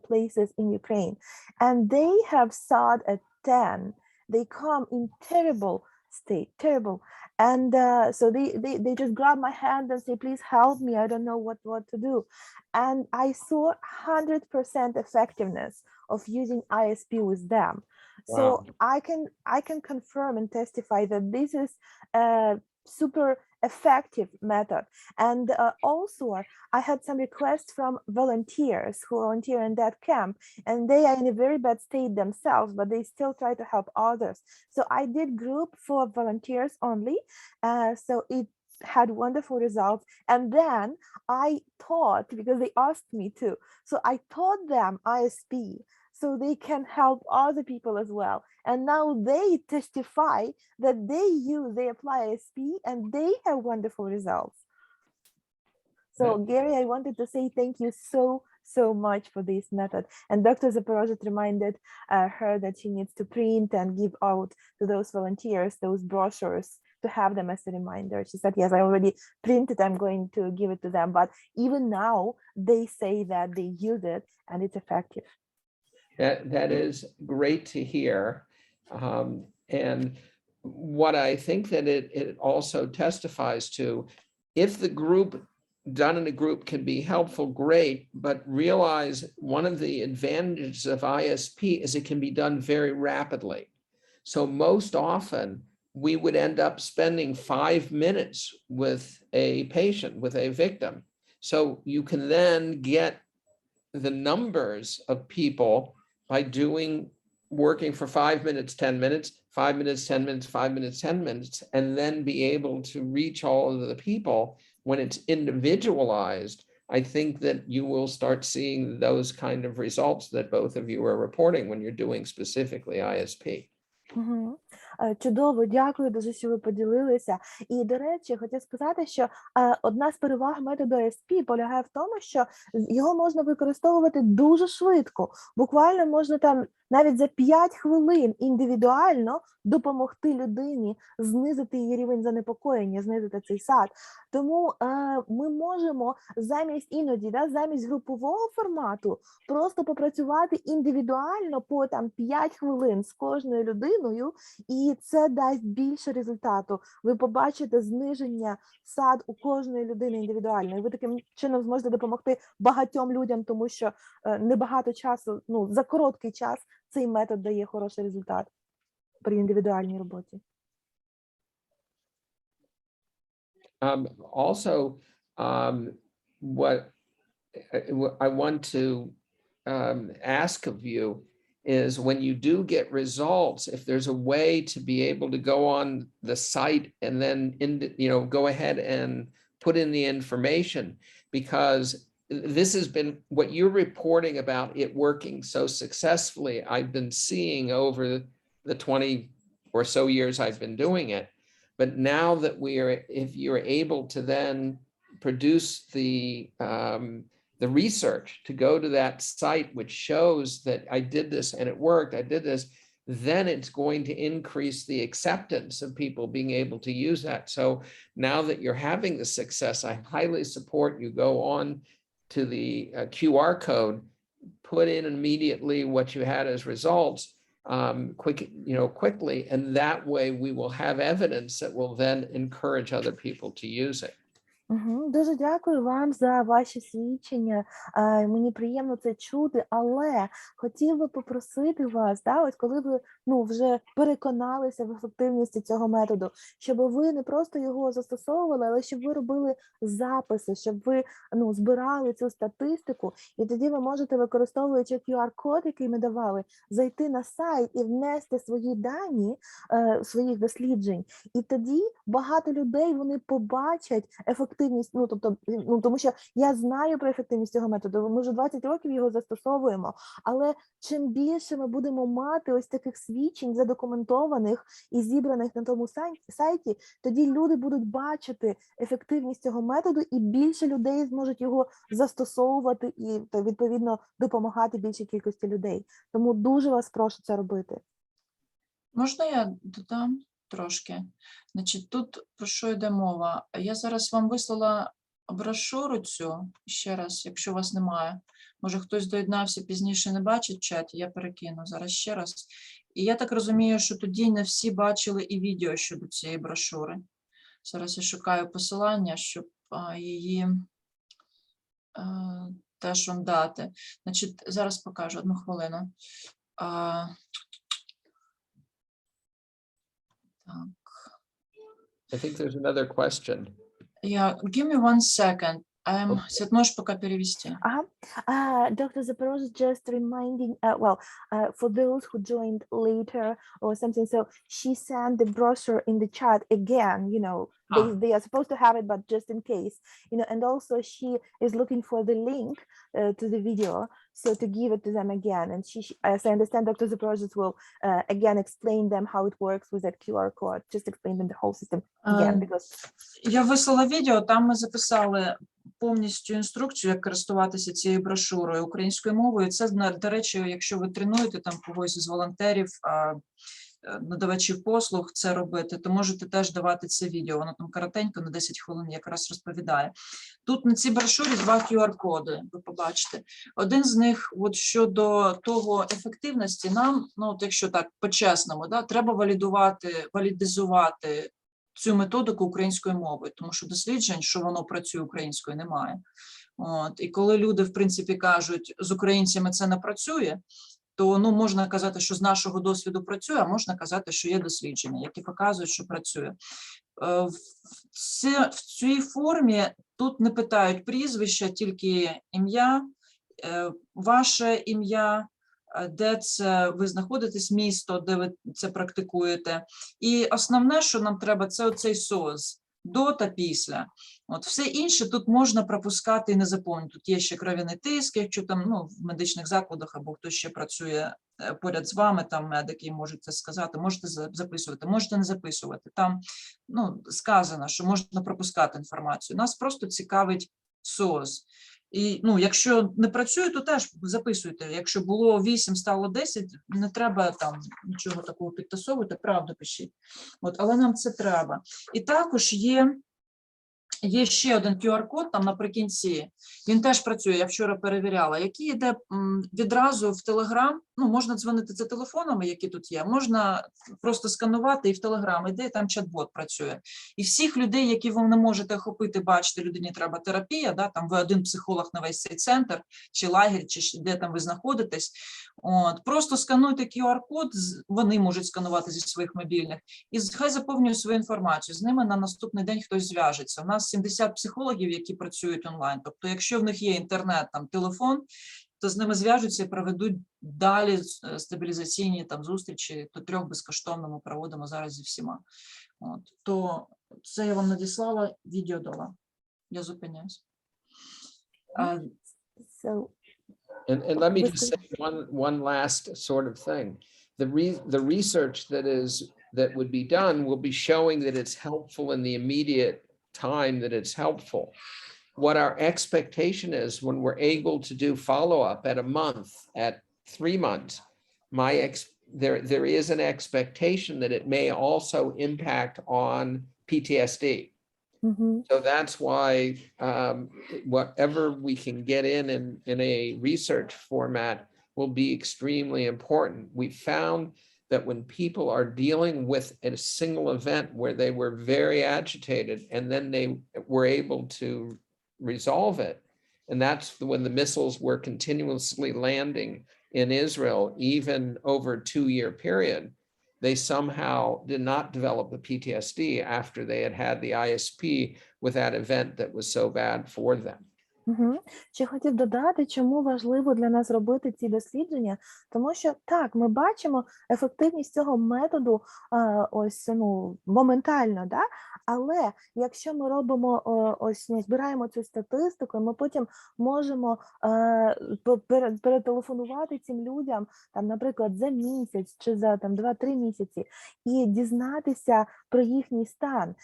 places in Ukraine. And they have SAD at 10. They come in terrible state, terrible. And so they just grab my hand and say, please help me. I don't know what to do. And I saw 100% effectiveness of using ISP with them. So I can confirm and testify that this is a super effective method. And also I had some requests from volunteers who volunteer in that camp, and they are in a very bad state themselves, but they still try to help others. So I did group for volunteers only. So it had wonderful results. And then I taught, because they asked me to, so I taught them ISP so they can help other people as well. And now they testify that they apply ISP and they have wonderful results. So Gary, I wanted to say thank you so much for this method. And Dr. Zaporozhets reminded her that she needs to print and give out to those volunteers those brochures to have them as a reminder. She said, yes, I already printed, I'm going to give it to them. But even now they say that they use it and it's effective. That is great to hear. And what I think that it also testifies to, if the group done in a group can be helpful, great, but realize one of the advantages of ISP is it can be done very rapidly. So most often we would end up spending 5 minutes with a patient, with a victim. So you can then get the numbers of people by working for 5 minutes, 10 minutes, 5 minutes, 10 minutes, 5 minutes, 10 minutes, and then be able to reach all of the people. When it's individualized, I think that you will start seeing those kind of results that both of you are reporting when you're doing specifically ISP. Чудово, дякую дуже, що ви поділилися. І, до речі, хотів сказати, що одна з переваг методу ISP полягає в тому, що його можна використовувати дуже швидко. Буквально можна там навіть за 5 хвилин індивідуально допомогти людині знизити її рівень занепокоєння, знизити цей SAD. Тому ми можемо замість групового формату просто попрацювати індивідуально по 5 хвилин з кожною людиною, і це дасть більше результату. Ви побачите зниження SAD у кожної людини індивідуально, і ви таким чином зможете допомогти багатьом людям, тому що небагато часу, за короткий час цей метод дає хороший результат при індивідуальній роботі. Also, what I want to ask of you is, when you do get results, if there's a way to be able to go on the site and then go ahead and put in the information, because this has been what you're reporting about it working so successfully. I've been seeing over the 20 or so years I've been doing it. But now that if you're able to then produce the research to go to that site, which shows that I did this and it worked, then it's going to increase the acceptance of people being able to use that. So now that you're having the success, I highly support you go on to the QR code, put in immediately what you had as results, quickly, and that way we will have evidence that will then encourage other people to use it. Дуже дякую вам за ваші свідчення. Мені приємно це чути, але хотів би попросити вас, ось коли ви вже переконалися в ефективності цього методу, щоб ви не просто його застосовували, але щоб ви робили записи, щоб ви збирали цю статистику, і тоді ви можете, використовуючи QR-код, який ми давали, зайти на сайт і внести свої дані своїх досліджень. І тоді багато людей, вони побачать ефективність, тому що я знаю про ефективність цього методу, ми вже 20 років його застосовуємо, але чим більше ми будемо мати ось таких свідчень задокументованих і зібраних на тому сайті, тоді люди будуть бачити ефективність цього методу, і більше людей зможуть його застосовувати і, відповідно, допомагати більшій кількості людей. Тому дуже вас прошу це робити. Можна я додам трошки? Значить, тут про що йде мова? Я зараз вам вислала брошуру цю, ще раз, якщо у вас немає. Може, хтось доєднався пізніше, не бачить чат, я перекину зараз ще раз. І я так розумію, що тоді не всі бачили і відео щодо цієї брошури. Зараз я шукаю посилання, щоб її теж вам дати. Значить, зараз покажу, одну хвилину. I think there's another question. Yeah, give me 1 second. Свет, можешь пока перевести? Dr. Zaporozhets just reminding, for those who joined later or something, so she sent the brochure in the chat again, they are supposed to have it, but just in case, and also she is looking for the link to the video, so to give it to them again. And she as I understand, Dr. Zaporozhets will again explain them how it works with that QR code, just explain them the whole system again, because... Я вислала відео, там ми записали повністю інструкцію, як користуватися цією брошурою українською мовою. Це, до речі, якщо ви тренуєте там когось із волонтерів, надавачів послуг це робити, то можете теж давати це відео. Воно там коротенько, на 10 хвилин якраз розповідає. Тут на цій брошурі 2 QR-коди, ви побачите. Один з них, от щодо того ефективності, нам, якщо так по-чесному, треба валідизувати цю методику українською мовою, тому що досліджень, що воно працює українською, немає. І коли люди, в принципі, кажуть, з українцями це не працює, то можна казати, що з нашого досвіду працює, а можна казати, що є дослідження, які показують, що працює. В цій формі тут не питають прізвища, тільки ім'я, ваше ім'я, де це ви знаходитесь, місто, де ви це практикуєте. І основне, що нам треба, це оцей СОЗ, до та після. Все інше тут можна пропускати і не заповнити. Тут є ще кров'яний тиск, якщо там в медичних закладах або хтось ще працює поряд з вами, там медики можуть це сказати, можете записувати, можете не записувати. Там сказано, що можна пропускати інформацію. Нас просто цікавить СОЗ. І якщо не працює, то теж записуйте. Якщо було 8, стало 10, не треба там нічого такого підтасовувати, правду пишіть. Але нам це треба. І також є ще один QR-код там наприкінці, він теж працює, я вчора перевіряла, який йде відразу в Телеграм, можна дзвонити за телефонами, які тут є, можна просто сканувати і в Телеграм йде, там чат-бот працює. І всіх людей, які ви не можете охопити, бачите, людині треба терапія, там ви один психолог на весь цей центр, чи лагерь, чи де там ви знаходитесь, просто скануйте QR-код, вони можуть сканувати зі своїх мобільних, і хай заповнюють свою інформацію, з ними на наступний день хтось зв'яжеться. У нас 70 психологів, які працюють онлайн, тобто якщо в них є інтернет, там телефон, то з ними зв'яжуться і проведуть далі стабілізаційні зустрічі, то 3 безкоштовно ми проводимо зараз зі всіма. То це я вам надіслала, відео дала. Я зупиняюсь. And let me just say one last sort of thing. The research that would be done will be showing that it's helpful in the immediate time that it's helpful. What our expectation is when we're able to do follow-up at a month, at 3 months, there is an expectation that it may also impact on PTSD. So that's why whatever we can get in a research format will be extremely important. We found that when people are dealing with a single event where they were very agitated and then they were able to resolve it. And that's when the missiles were continuously landing in Israel, even over a 2-year period. They somehow did not develop the PTSD after they had had the ISP with that event that was so bad for them. Ще хотів додати, чому важливо для нас робити ці дослідження, тому що так, ми бачимо ефективність цього методу моментально, да? Але якщо ми робимо збираємо цю статистику, ми потім можемо перетелефонувати цим людям, там, наприклад, за місяць чи за 2-3 місяці і дізнатися про їхній стан.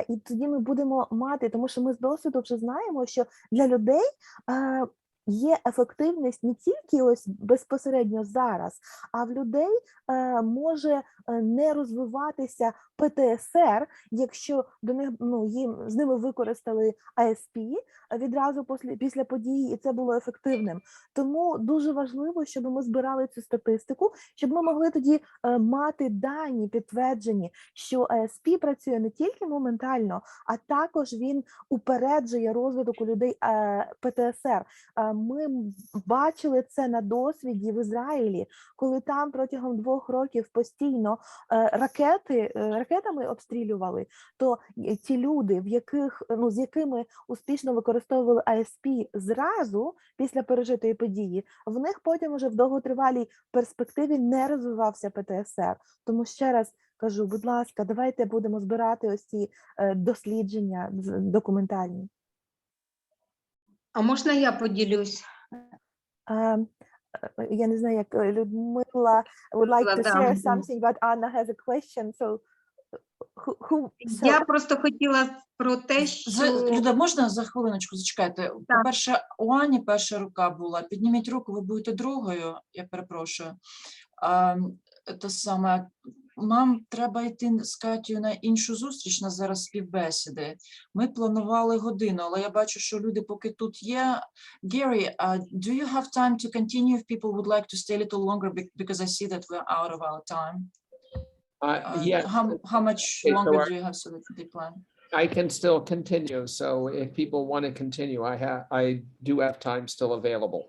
І тоді ми будемо мати, тому що ми з досвіду вже знаємо, що для людей є ефективність не тільки безпосередньо зараз, а в людей може не розвиватися ПТСР, якщо до них, з ними використали АСП відразу після події, і це було ефективним. Тому дуже важливо, щоб ми збирали цю статистику, щоб ми могли тоді мати дані підтверджені, що АСП працює не тільки моментально, а також він упереджує розвиток у людей ПТСР. Ми бачили це на досвіді в Ізраїлі, коли там протягом 2 років постійно ракетами обстрілювали, то ті люди, з якими успішно використовували АСП зразу після пережитої події, в них потім уже в довготривалій перспективі не розвивався ПТСР. Тому ще раз кажу, будь ласка, давайте будемо збирати ось ці дослідження документальні. А можна я поділюсь? Я не знаю, як Людмила would like to share something, but Anna has a question, so Я просто хотіла про те, що... Люда, можна за хвилиночку зачекайте? По-перше, у Ані перша рука була. Підніміть руку, ви будете другою, я перепрошую. Те саме, нам треба йти з Катєю на іншу зустріч, на зараз співбесіди. Ми планували годину, але я бачу, що люди поки тут є. Gary, do you have time to continue if people would like to stay a little longer, because I see that we're out of our time? Yeah. How much longer do you have so that they plan? I can still continue, so if people want to continue, I do have time still available.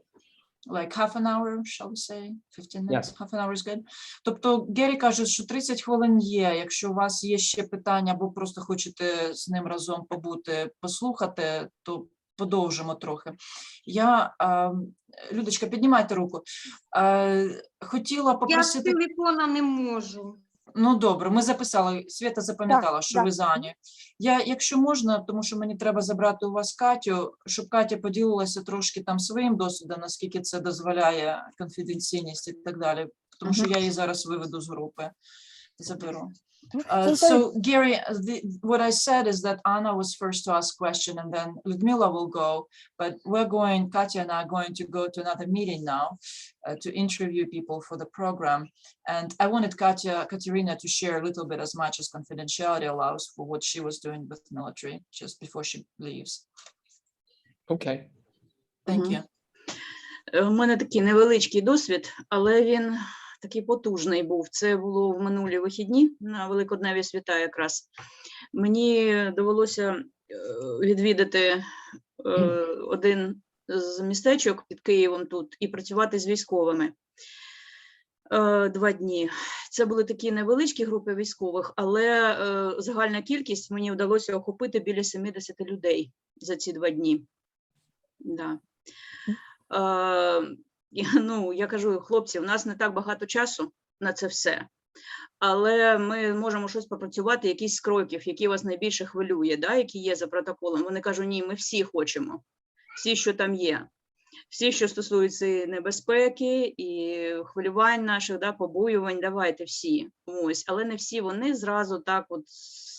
Like half an hour, shall we say? 15 minutes? Yes. Half an hour is good? Тобто Гері каже, що 30 хвилин є. Якщо у вас є ще питання, або просто хочете з ним разом побути, послухати, то подовжимо трохи. Людочка, піднімайте руку. Хотіла попросити... Я з телефона не можу. Ну, добре, ми записали, Свята запам'ятала, що ви за Аню. Якщо можна, тому що мені треба забрати у вас Катю, щоб Катя поділилася трошки там своїм досвідом, наскільки це дозволяє конфіденційність і так далі, тому що я її зараз виведу з групи, заберу. So, Gary, what I said is that Anna was first to ask question, and then Ludmila will go, but Katya and I are going to go to another meeting now to interview people for the program. And I wanted Katerina to share a little bit, as much as confidentiality allows, for what she was doing with the military just before she leaves. Okay. Thank you. У мене такий невеличкий досвід, але він такий потужний був. Це було в минулі вихідні, на Великодневі свята якраз. Мені довелося відвідати один з містечок під Києвом тут і працювати з військовими 2 дні. Це були такі невеличкі групи військових, але загальна кількість мені вдалося охопити біля 70 людей за ці 2 дні. Да. Я кажу, хлопці, у нас не так багато часу на це все, але ми можемо щось попрацювати, якісь з кроків, які вас найбільше хвилює, да, які є за протоколом. Вони кажуть, ні, ми всі хочемо, всі, що там є, всі, що стосуються небезпеки і хвилювань наших, да, побоювань, давайте всі. Ось, але не всі вони зразу так от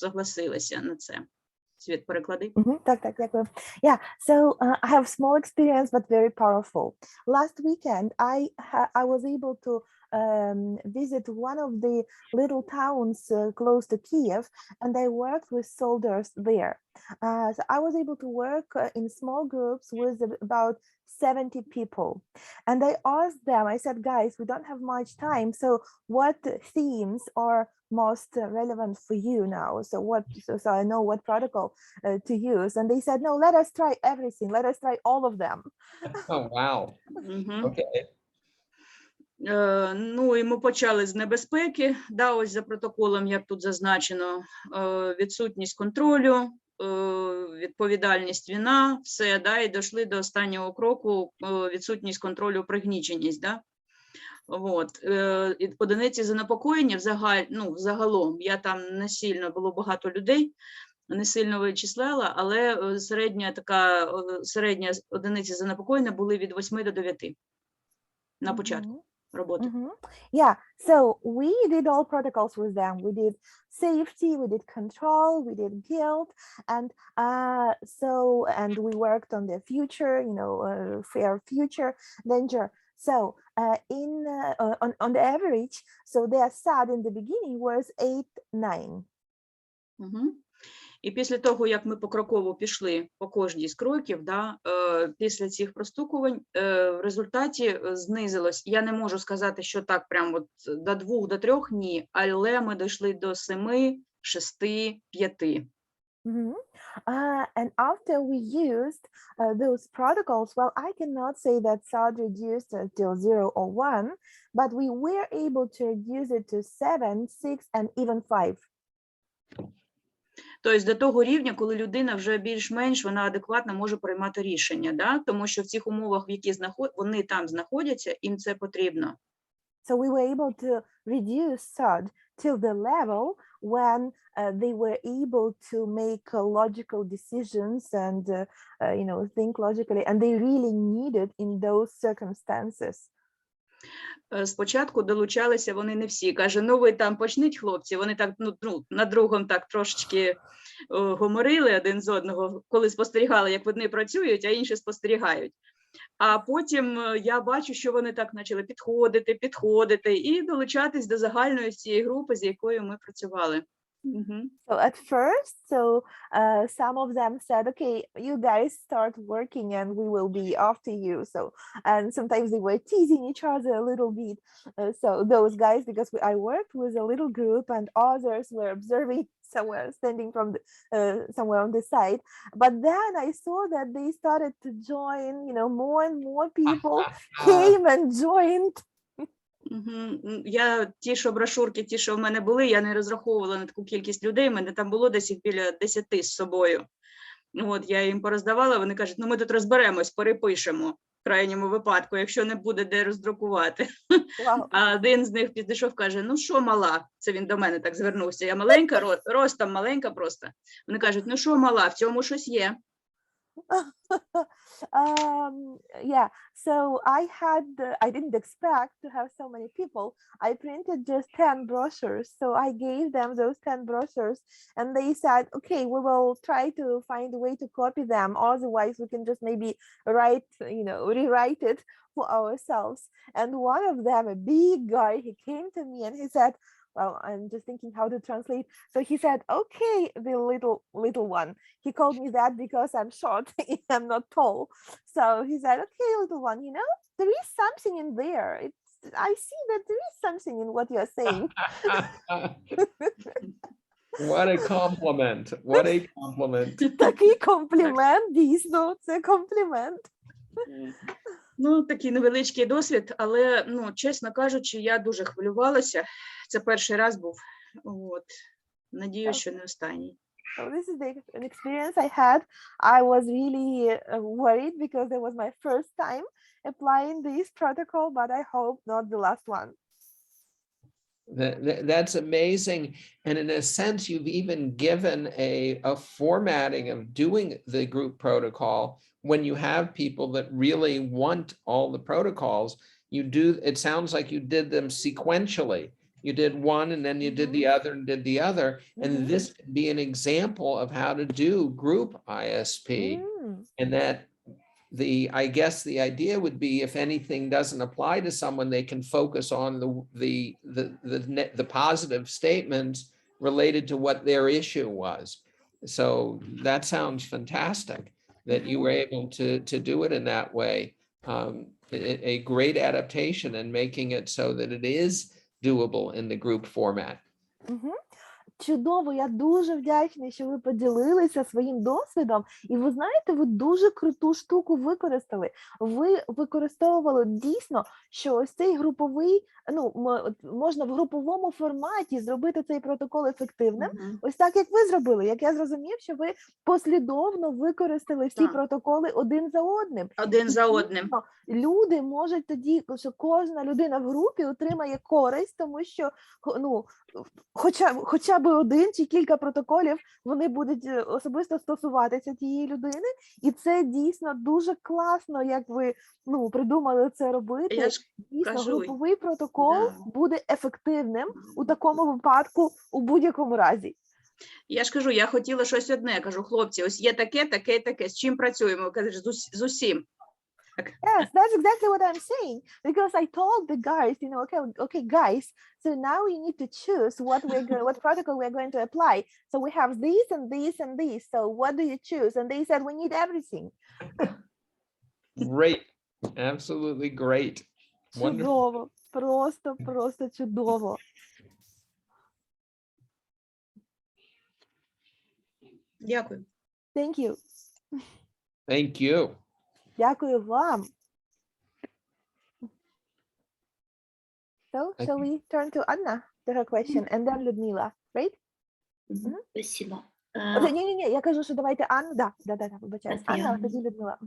согласилися на це. Світ, переклади. Так, дякую. Yeah, so I have small experience, but very powerful. Last weekend, I was able to visit one of the little towns close to Kiev, and I worked with soldiers there. So I was able to work in small groups with about 70 people. And I asked them, I said, guys, we don't have much time. So what themes are most relevant for you now? So I know what protocol to use. And they said, no, let us try everything. Let us try all of them. Oh, wow. Мгм. Okay. Ну і ми почали з небезпеки. Да, ось за протоколом, як тут зазначено, відсутність контролю, відповідальність, вина, все, да, і дійшли до останнього кроку, відсутність контролю, пригніченість, да. От. Одиниці занепокоєння взагалом, я там не сильно, було багато людей, не сильно вичисляла, але середня одиниці занепокоєння були від 8 до 9 на початку роботи. Yeah, so we did all protocols with them. We did safety, we did control, we did guilt, and we worked on the future, fair future danger. So on the average, so their SAD in the beginning was 8-9. І після того, як ми покроково пішли по кожній з кроків, да, після цих простукувань в результаті знизилось. Я не можу сказати, що так прям от до 2, до 3, ні, але ми дійшли до 7, 6, 5. And after we used those protocols, well, I cannot say that SAD reduced till 0 or 1, but we were able to reduce it to 7, 6, and even 5. Тобто до того рівня, коли людина вже більш-менш, вона адекватно може приймати рішення, да? Тому що в цих умовах, в які вони там знаходяться, їм це потрібно. So we were able to reduce SAD till the level when they were able to make logical decisions and think logically, and they really needed in those circumstances. Спочатку долучалися вони не всі. Каже, ну ви там почніть, хлопці. Вони так на другому так трошечки гоморили один з одного, коли спостерігали, як вони працюють, а інші спостерігають. А потім я бачу, що вони так почали підходити і долучатись до загальної цієї групи, з якою ми працювали. So at first, some of them said, okay, you guys start working and we will be after you. And sometimes they were teasing each other a little bit. So those guys, because I worked with a little group and others were observing somewhere, standing from somewhere on the side. But then I saw that they started to join, more and more people came and joined. Я ті, що брошурки, ті, що в мене були, я не розраховувала на таку кількість людей, в мене там було десь їх біля 10 з собою. От, я їм пороздавала, вони кажуть, ми тут розберемось, перепишемо в крайньому випадку, якщо не буде де роздрукувати. Wow. А один з них підійшов, каже, ну що мала? Це він до мене так звернувся. Я маленька, ростом маленька просто. Вони кажуть, ну що мала, в цьому щось є. Yeah, so I didn't expect to have so many people. I printed just 10 brochures. So I gave them those 10 brochures and they said, okay, we will try to find a way to copy them. Otherwise we can just maybe rewrite it for ourselves. And one of them, a big guy, he came to me and he said, well, I'm just thinking how to translate. So he said, okay, the little one. He called me that because I'm short, I'm not tall. So he said, okay, little one, there is something in there. I see that there is something in what you're saying. What a compliment. What a compliment. Такий комплімент, дійсно, це комплімент. Ну, такий невеличкий досвід, але, чесно кажучи, я дуже хвилювалася. Це перший раз був. От. Надію, що не останній. So this is an experience I had. I was really worried because it was my first time applying this protocol, but I hope not the last one. That's amazing. And in a sense, you've even given a formatting of doing the group protocol. When you have people that really want all the protocols, it sounds like you did them sequentially. You did one and then you did the other and did the other. And this could be an example of how to do group ISP. And that I guess the idea would be if anything doesn't apply to someone, they can focus on the positive statements related to what their issue was. So that sounds fantastic that you were able to do it in that way. A great adaptation and making it so that it is doable in the group format. Чудово, я дуже вдячна, що ви поділилися своїм досвідом. І ви знаєте, ви дуже круту штуку використали. Ви використовували дійсно, що ось цей груповий, можна в груповому форматі зробити цей протокол ефективним. Ось так, як ви зробили. Як я зрозумів, що ви послідовно використали всі протоколи один за одним. Один за одним. Люди можуть тоді, що кожна людина в групі отримає користь, тому що, хоча б один чи кілька протоколів, вони будуть особисто стосуватися тієї людини, і це дійсно дуже класно, як ви придумали це робити. Дійсно, груповий протокол буде ефективним у такому випадку у будь-якому разі. Я ж кажу, я хотіла щось одне, я кажу, хлопці, ось є таке, таке, таке, з чим працюємо? Кажеш, з усім. Yes, that's exactly what I'm saying, because I told the guys, okay, guys, so now you need to choose what protocol we're going to apply. So we have this and this and this. So what do you choose? And they said we need everything. Great, absolutely great. Чудово, просто чудово. Дякую. Thank you. Thank you. Дякую вам. So, shall we turn to Anna, to her question, and then Людмила, right? Спасибо. Ні, я кажу, що давайте Анна. Да, вибачаюсь. Анна, а тоді Людмила.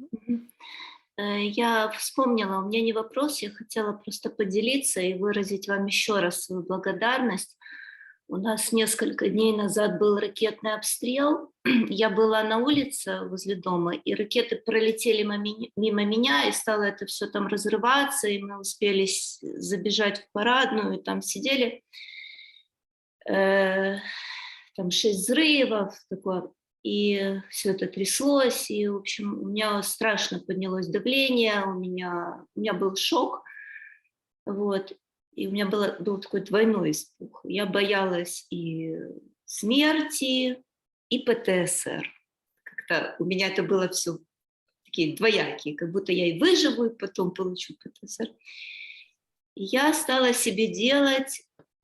Я вспомнила, у меня не вопрос, я хотела просто поделиться и выразить вам еще раз свою благодарность. У нас несколько дней назад был ракетный обстрел. Я была на улице возле дома, и ракеты пролетели мимо меня, и стало это все там разрываться, и мы успели забежать в парадную, и там сидели. Там 6 взрывов, такое, и все это тряслось, и, в общем, у меня страшно поднялось давление, у меня был шок, вот. И у меня был такой двойной испуг. Я боялась и смерти, и ПТСР. Как-то у меня это было все такие двоякие, как будто я и выживу, и потом получу ПТСР. И я стала себе делать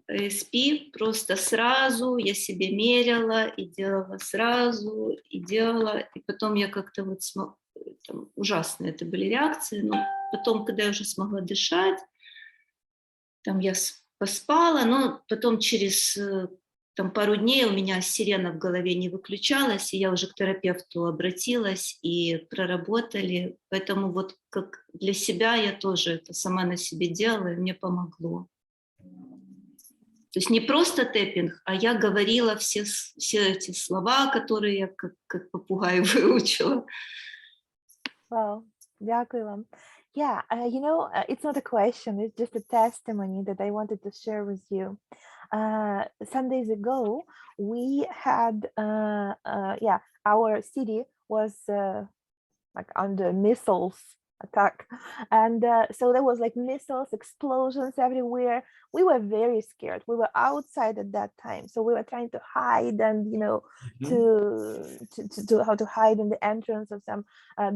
СП просто сразу, я себе мерила и делала сразу, и делала. И потом я как-то вот там, ужасные это были реакции, но потом, когда я уже смогла дышать, там я поспала, но потом через там, пару дней у меня сирена в голове не выключалась, и я уже к терапевту обратилась, и проработали. Поэтому вот как для себя я тоже это сама на себе делала, и мне помогло. То есть не просто тэппинг, а я говорила все эти слова, которые я как попугай выучила. Wow, дякую вам. Yeah, it's not a question, it's just a testimony that I wanted to share with you. Some days ago, we had, our city was like under missiles attack. And so there was like missiles, explosions everywhere. We were very scared. We were outside at that time. So we were trying to hide and, to how to hide in the entrance of some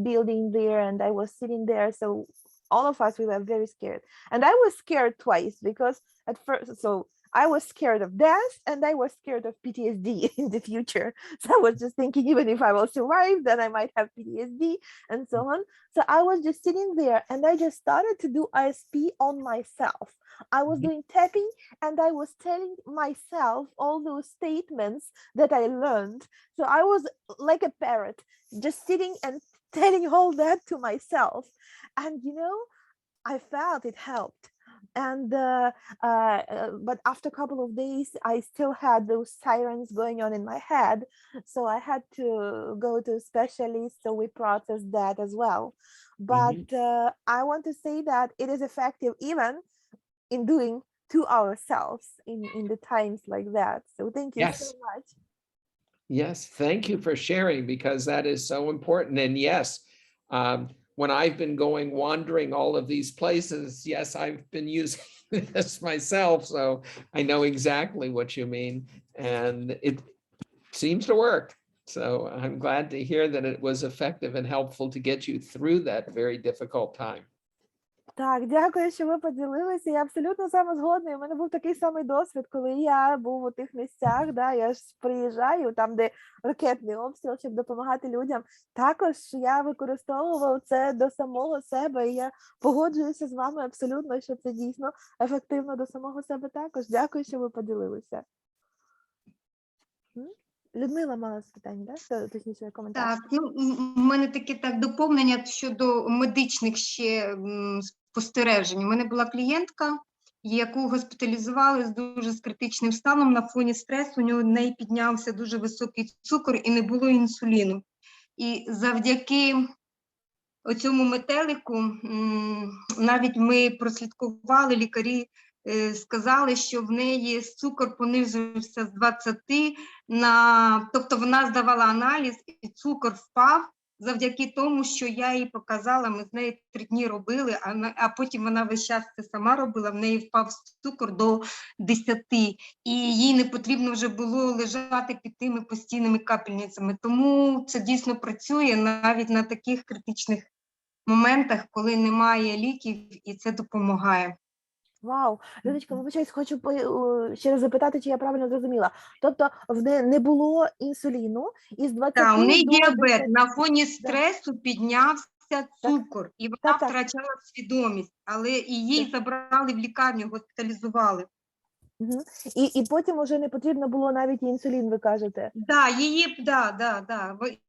building there. And I was sitting there. So all of us, we were very scared. And I was scared twice because at first, so I was scared of death and I was scared of PTSD in the future. So I was just thinking, even if I will survive, then I might have PTSD and so on. So I was just sitting there and I just started to do ISP on myself. I was doing tapping and I was telling myself all those statements that I learned. So I was like a parrot, just sitting and telling all that to myself. And, I felt it helped. And but after a couple of days, I still had those sirens going on in my head. So I had to go to a specialist. So we processed that as well. But I want to say that it is effective even in doing to ourselves in the times like that. So thank you so much. Yes, thank you for sharing, because that is so important. And yes, when I've been wandering all of these places, yes, I've been using this myself, so I know exactly what you mean, and it seems to work. So I'm glad to hear that it was effective and helpful to get you through that very difficult time. Так, дякую, що ви поділилися. Я абсолютно саме згодна. У мене був такий самий досвід, коли я був у тих місцях, да, я ж приїжджаю там, де ракетний обстріл, щоб допомагати людям. Також я використовував це до самого себе, і я погоджуюся з вами абсолютно, що це дійсно ефективно до самого себе також. Дякую, що ви поділилися. Людмила мала запитання, да? Точніше, коментар. Так, ну, у мене таке доповнення щодо медичних ще спостережень. У мене була клієнтка, яку госпіталізували з критичним станом на фоні стресу. У неї піднявся дуже високий цукор і не було інсуліну. І завдяки оцьому метелику навіть ми прослідкували, лікарі сказали, що в неї цукор понизився з 20 на... Тобто вона здавала аналіз, і цукор впав завдяки тому, що я їй показала, ми з нею 3 дні робили, а потім вона весь час це сама робила, в неї впав цукор до 10, і їй не потрібно вже було лежати під тими постійними капельницями. Тому це дійсно працює навіть на таких критичних моментах, коли немає ліків, і це допомагає. Вау, Людочка, вибачаюсь, хочу ще раз запитати, чи я правильно зрозуміла. Тобто в неї не було інсуліну, і з 20 Так, у неї до діабет, 10... на фоні стресу піднявся цукор, і вона так. втрачала свідомість, але і її забрали в лікарню, госпіталізували. Угу. І потім вже не потрібно було навіть інсулін, ви кажете?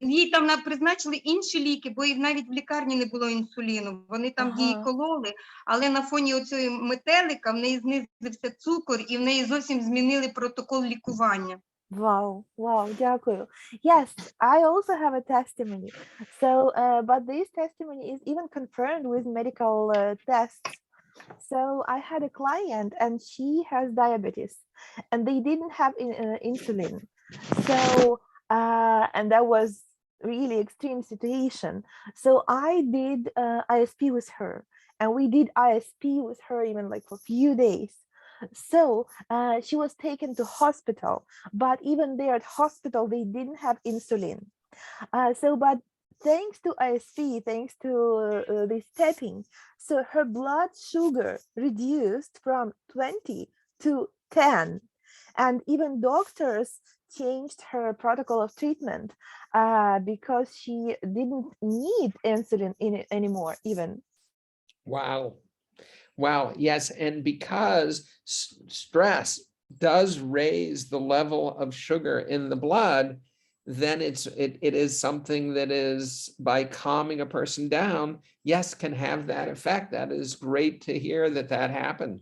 Їй там призначили інші ліки, бо навіть в лікарні не було інсуліну. Вони там її кололи, але на фоні оцього метелика в неї знизився цукор, і в неї зовсім змінили протокол лікування. Wow, дякую. Yes, I also have a testimony. So, but this testimony is even confirmed with medical tests. So I had a client and she has diabetes and they didn't have insulin. So, and that was really extreme situation. So I did ISP with her, and we did ISP with her even like for a few days. So she was taken to hospital, but even there at hospital, they didn't have insulin. But thanks to ISP, thanks to this tapping, so her blood sugar reduced from 20 to 10. And even doctors changed her protocol of treatment because she didn't need insulin anymore even. Wow, yes, and because stress does raise the level of sugar in the blood, then it is something that is, by calming a person down, yes, can have that effect. That is great to hear that happened.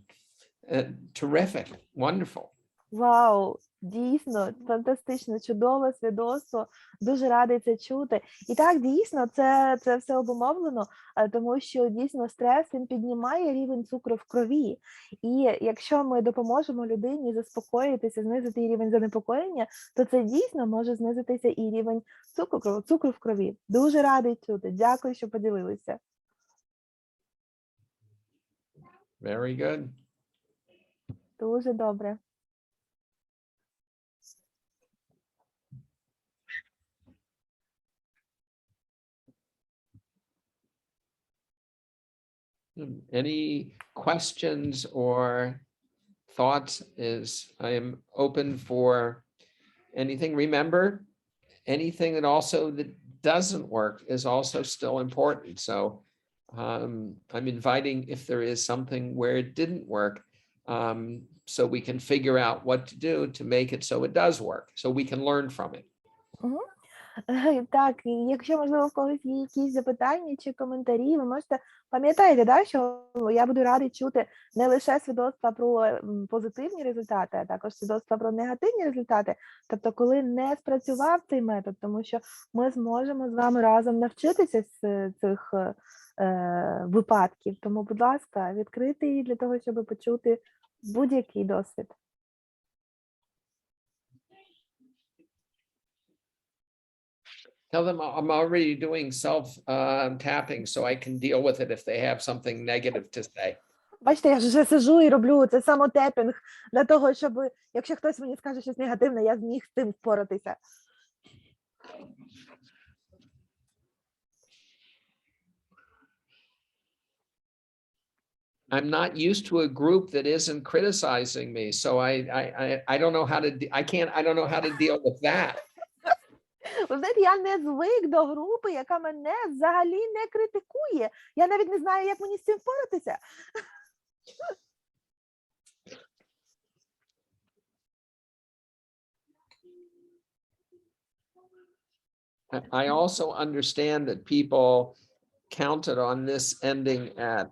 Terrific, wonderful. Вау, дійсно, фантастично, чудове свідоцтво, дуже радий це чути. І так, дійсно, це все обумовлено, тому що дійсно стрес, він піднімає рівень цукру в крові. І якщо ми допоможемо людині заспокоїтися, знизити рівень занепокоєння, то це дійсно може знизитися і рівень цукру в крові. Дуже радий чути. Дякую, що поділилися. Very good. Дуже добре. Any questions or thoughts? I am open for anything. Remember, anything that doesn't work is also still important. So I'm inviting, if there is something where it didn't work, so we can figure out what to do to make it so it does work, so we can learn from it. Так, і якщо, можливо, в когось є якісь запитання чи коментарі, ви можете, пам'ятаєте, да, що я буду радий чути не лише свідоцтва про позитивні результати, а також свідоцтва про негативні результати, тобто коли не спрацював цей метод, тому що ми зможемо з вами разом навчитися з цих випадків. Тому, будь ласка, відкритий для того, щоб почути будь-який досвід. Tell them I'm already doing self tapping so I can deal with it if they have something negative to say. Бачите, я ж вже сижу і роблю це самотепінг для того, щоб, якщо хтось мені скаже щось негативне, я зміг з цим впоратися. I'm not used to a group that isn't criticizing me, so I don't know how to I don't know how to deal with that. Ви знаєте, я не звик до групи, яка мене взагалі не критикує. Я навіть не знаю, як мені з цим впоратися. I also understand that people counted on this ending at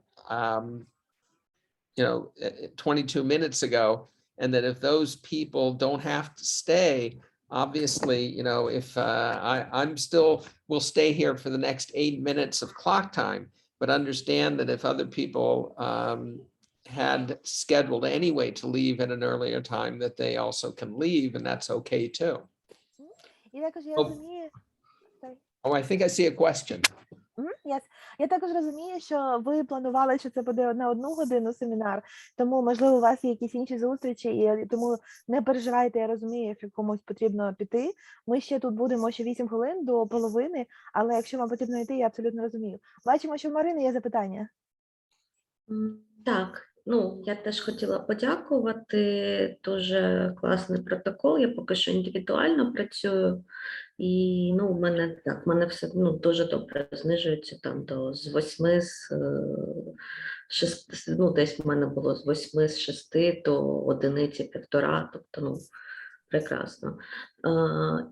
22 minutes ago, and that if those people don't have to stay, obviously, if I'm still will stay here for the next 8 minutes of clock time, but understand that if other people had scheduled anyway to leave at an earlier time, that they also can leave, and that's okay too. І також я Oh. розумію, Oh, I think I see a question. Yes. Я також розумію, що ви планували, що це буде на 1 годину семінар, тому, можливо, у вас є якісь інші зустрічі, і тому не переживайте, я розумію, якщо комусь потрібно піти. Ми ще тут будемо ще 8 хвилин до половини, але якщо вам потрібно йти, я абсолютно розумію. Бачимо, що в Марини є запитання. Так, я теж хотіла подякувати. Дуже класний протокол. Я поки що індивідуально працюю. І в мене все дуже добре знижується там з 8 з 6, десь в мене було з 8 з 6 до 1,5, тобто прекрасно.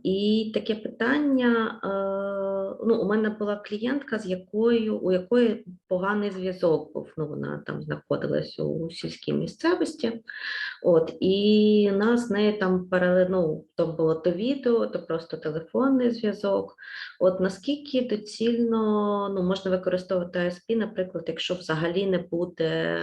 І таке питання, у мене була клієнтка, у якої поганий зв'язок був, вона там знаходилась у сільській місцевості, і нас з нею там паралельно, то було то відео, то просто телефонний зв'язок. Наскільки доцільно можна використовувати ASP, наприклад, якщо взагалі не буде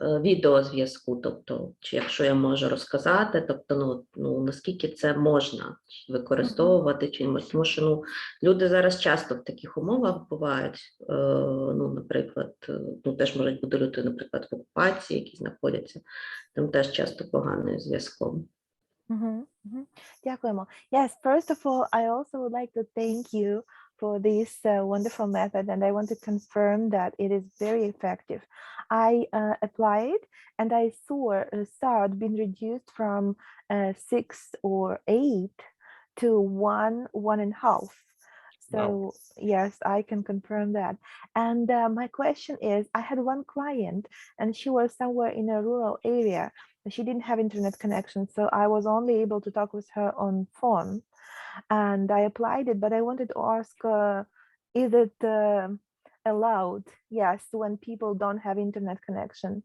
відеозв'язку, тобто, чи якщо я можу розказати, тобто, наскільки це можна використовувати, тому що люди зараз часто в таких умовах бувають, наприклад, теж можуть бути люди, наприклад, в окупації, які знаходяться, там теж часто поганим зв'язком. Дякуємо. Yes, first of all, I also would like to thank you for this wonderful method, and I want to confirm that it is very effective. I applied and I saw SARD being reduced from 6 or 8 to 1.5. So wow. Yes, I can confirm that. And my question is, I had one client and she was somewhere in a rural area. She didn't have internet connection, so I was only able to talk with her on phone. And I applied it, but I wanted to ask, is it allowed? Yes, when people don't have internet connection.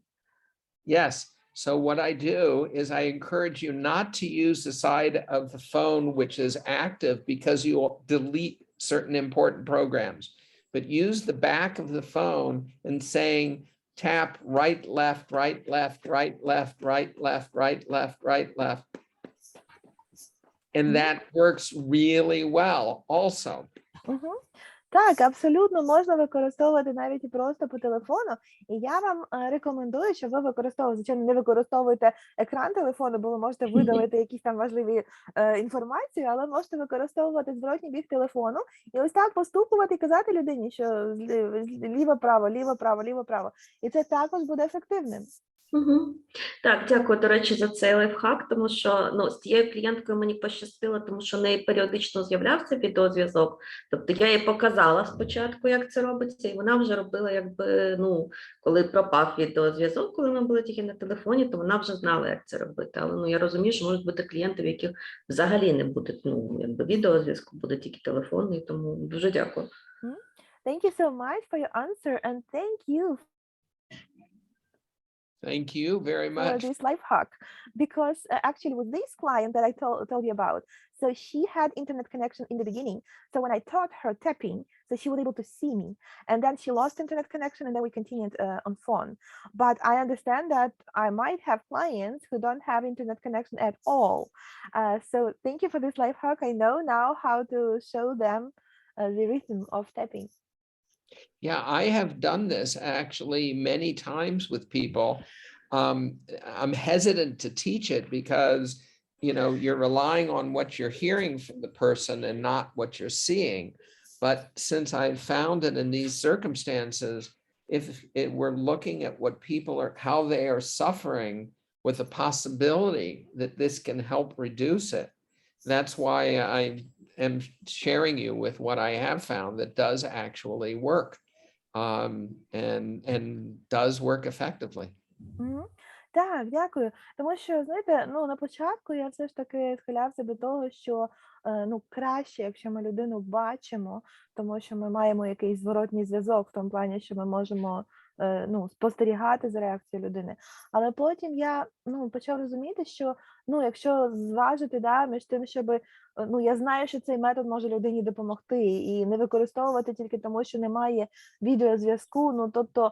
Yes. So what I do is I encourage you not to use the side of the phone which is active, because you will delete certain important programs, but use the back of the phone and saying, tap right, left, right, left, right, left, right, left, right, left, right, left. And that works really well also. Так, абсолютно можна використовувати навіть і просто по телефону. І я вам рекомендую, щоб ви використовували, звичайно, не використовуйте екран телефону, бо ви можете видалити якісь там важливі інформації, але можете використовувати зворотній бік телефону і ось так постукувати і казати людині, що ліво-право, ліво-право, ліво-право. І це також буде ефективним. Так, дякую, до речі, за цей лайфхак, тому що з тією клієнткою мені пощастило, тому що в неї періодично з'являвся відеозв'язок. Тобто я їй показала спочатку, як це робиться, і вона вже робила, коли пропав відеозв'язок, коли ми були тільки на телефоні, то вона вже знала, як це робити. Але я розумію, що можуть бути клієнти, в яких взагалі не буде відеозв'язку, буде тільки телефонний, тому дуже дякую. Thank you so much for your answer, and thank you Thank you very for much. this life hack, because actually with this client that I told you about, so she had internet connection in the beginning. So when I taught her tapping, so she was able to see me, and then she lost internet connection, and then we continued on phone. But I understand that I might have clients who don't have internet connection at all. So thank you for this life hack. I know now how to show them the rhythm of tapping. Yeah, I have done this actually many times with people. I'm hesitant to teach it because, you know, you're relying on what you're hearing from the person and not what you're seeing. But since I've found it in these circumstances, if we're looking at what people are, how they are suffering with the possibility that this can help reduce it, that's why I am sharing you with what I have found that does actually work. And does work effectively. Так, дякую. Тому що, знаєте, ну на початку я все ж таки схилявся до того, що ну краще, якщо ми людину бачимо, тому що ми маємо якийсь зворотній зв'язок в тому плані, що ми можемо ну, спостерігати за реакцією людини. Але потім я ну, почав розуміти, що ну, якщо зважити да, між тим, щоб ну, я знаю, що цей метод може людині допомогти, і не використовувати тільки тому, що немає відеозв'язку. Ну, тобто,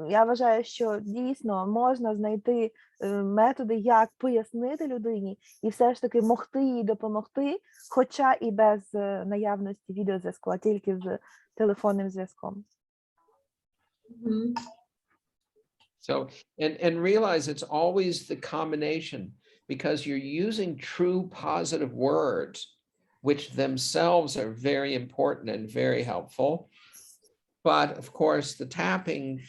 я вважаю, що дійсно можна знайти методи, як пояснити людині і все ж таки могти їй допомогти, хоча і без наявності відеозв'язку, а тільки з телефонним зв'язком. So, and realize it's always the combination, because you're using true positive words, which themselves are very important and very helpful. But of course, the tapping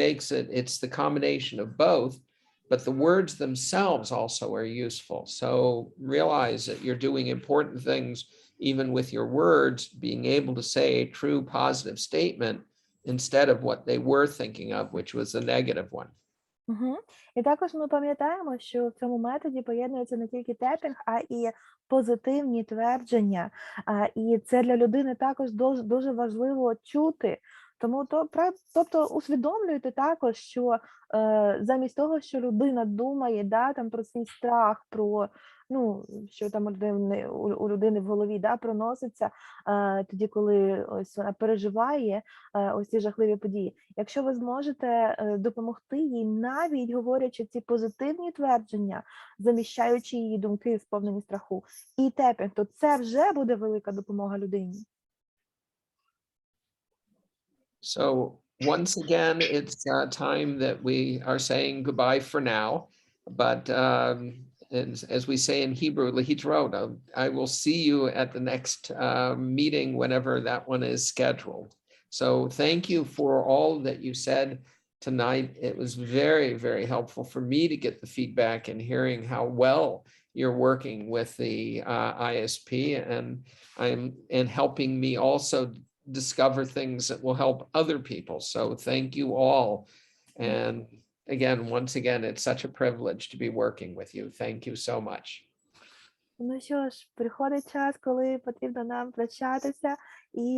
makes it, it's the combination of both, but the words themselves also are useful. So realize that you're doing important things, even with your words, being able to say a true positive statement instead of what they were thinking of, which was the negative one. І також ми пам'ятаємо, що в цьому методі поєднується не тільки тепінг, а і позитивні твердження. І це для людини також дуже важливо чути. Тому тобто усвідомлюйте також, що замість того, що людина думає да, там, про свій страх, про ну, що там у людини в голові да, проноситься тоді, коли ось вона переживає ось ці жахливі події. Якщо ви зможете допомогти їй, навіть говорячи ці позитивні твердження, заміщаючи її думки, сповнені страху, і тепінг, то це вже буде велика допомога людині. So once again, it's time that we are saying goodbye for now. But as we say in Hebrew, Lehitraot, I will see you at the next meeting whenever that one is scheduled. So thank you for all that you said tonight. It was very, very helpful for me to get the feedback and hearing how well you're working with the ISP, and helping me also discover things that will help other people. So thank you all. And again, once again, it's such a privilege to be working with you. Thank you so much. Ну що ж, приходить час, коли потрібно нам прощатися, і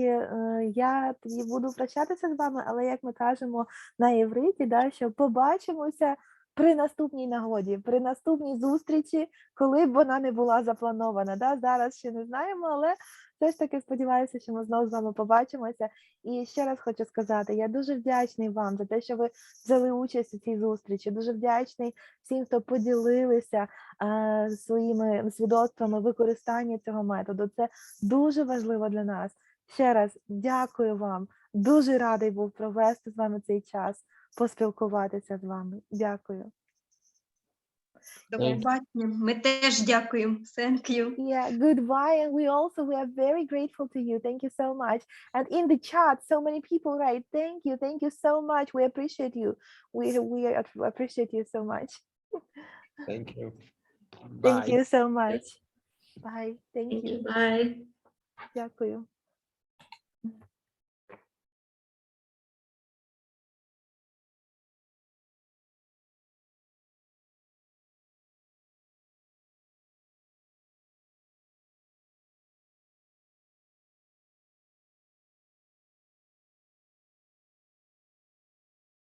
я тоді буду прощатися з вами, але як ми кажемо на євриті, да, що побачимося при наступній нагоді, при наступній зустрічі, коли б вона не була запланована. Да? Зараз ще не знаємо, але все ж таки сподіваюся, що ми знову з вами побачимося. І ще раз хочу сказати, я дуже вдячний вам за те, що ви взяли участь у цій зустрічі. Дуже вдячний всім, хто поділилися своїми свідоцтвами використання цього методу. Це дуже важливо для нас. Ще раз дякую вам. Дуже радий був провести з вами цей час, поспілкуватися з вами. Дякую. До побачення. Ми теж дякуємо. Thank you. Yeah, goodbye. And we are very grateful to you. Thank you so much. And in the chat, so many people write, thank you so much. We appreciate you. We appreciate you so much. Thank you. Thank Bye. you so much. Bye. Thank you. Bye. Дякую.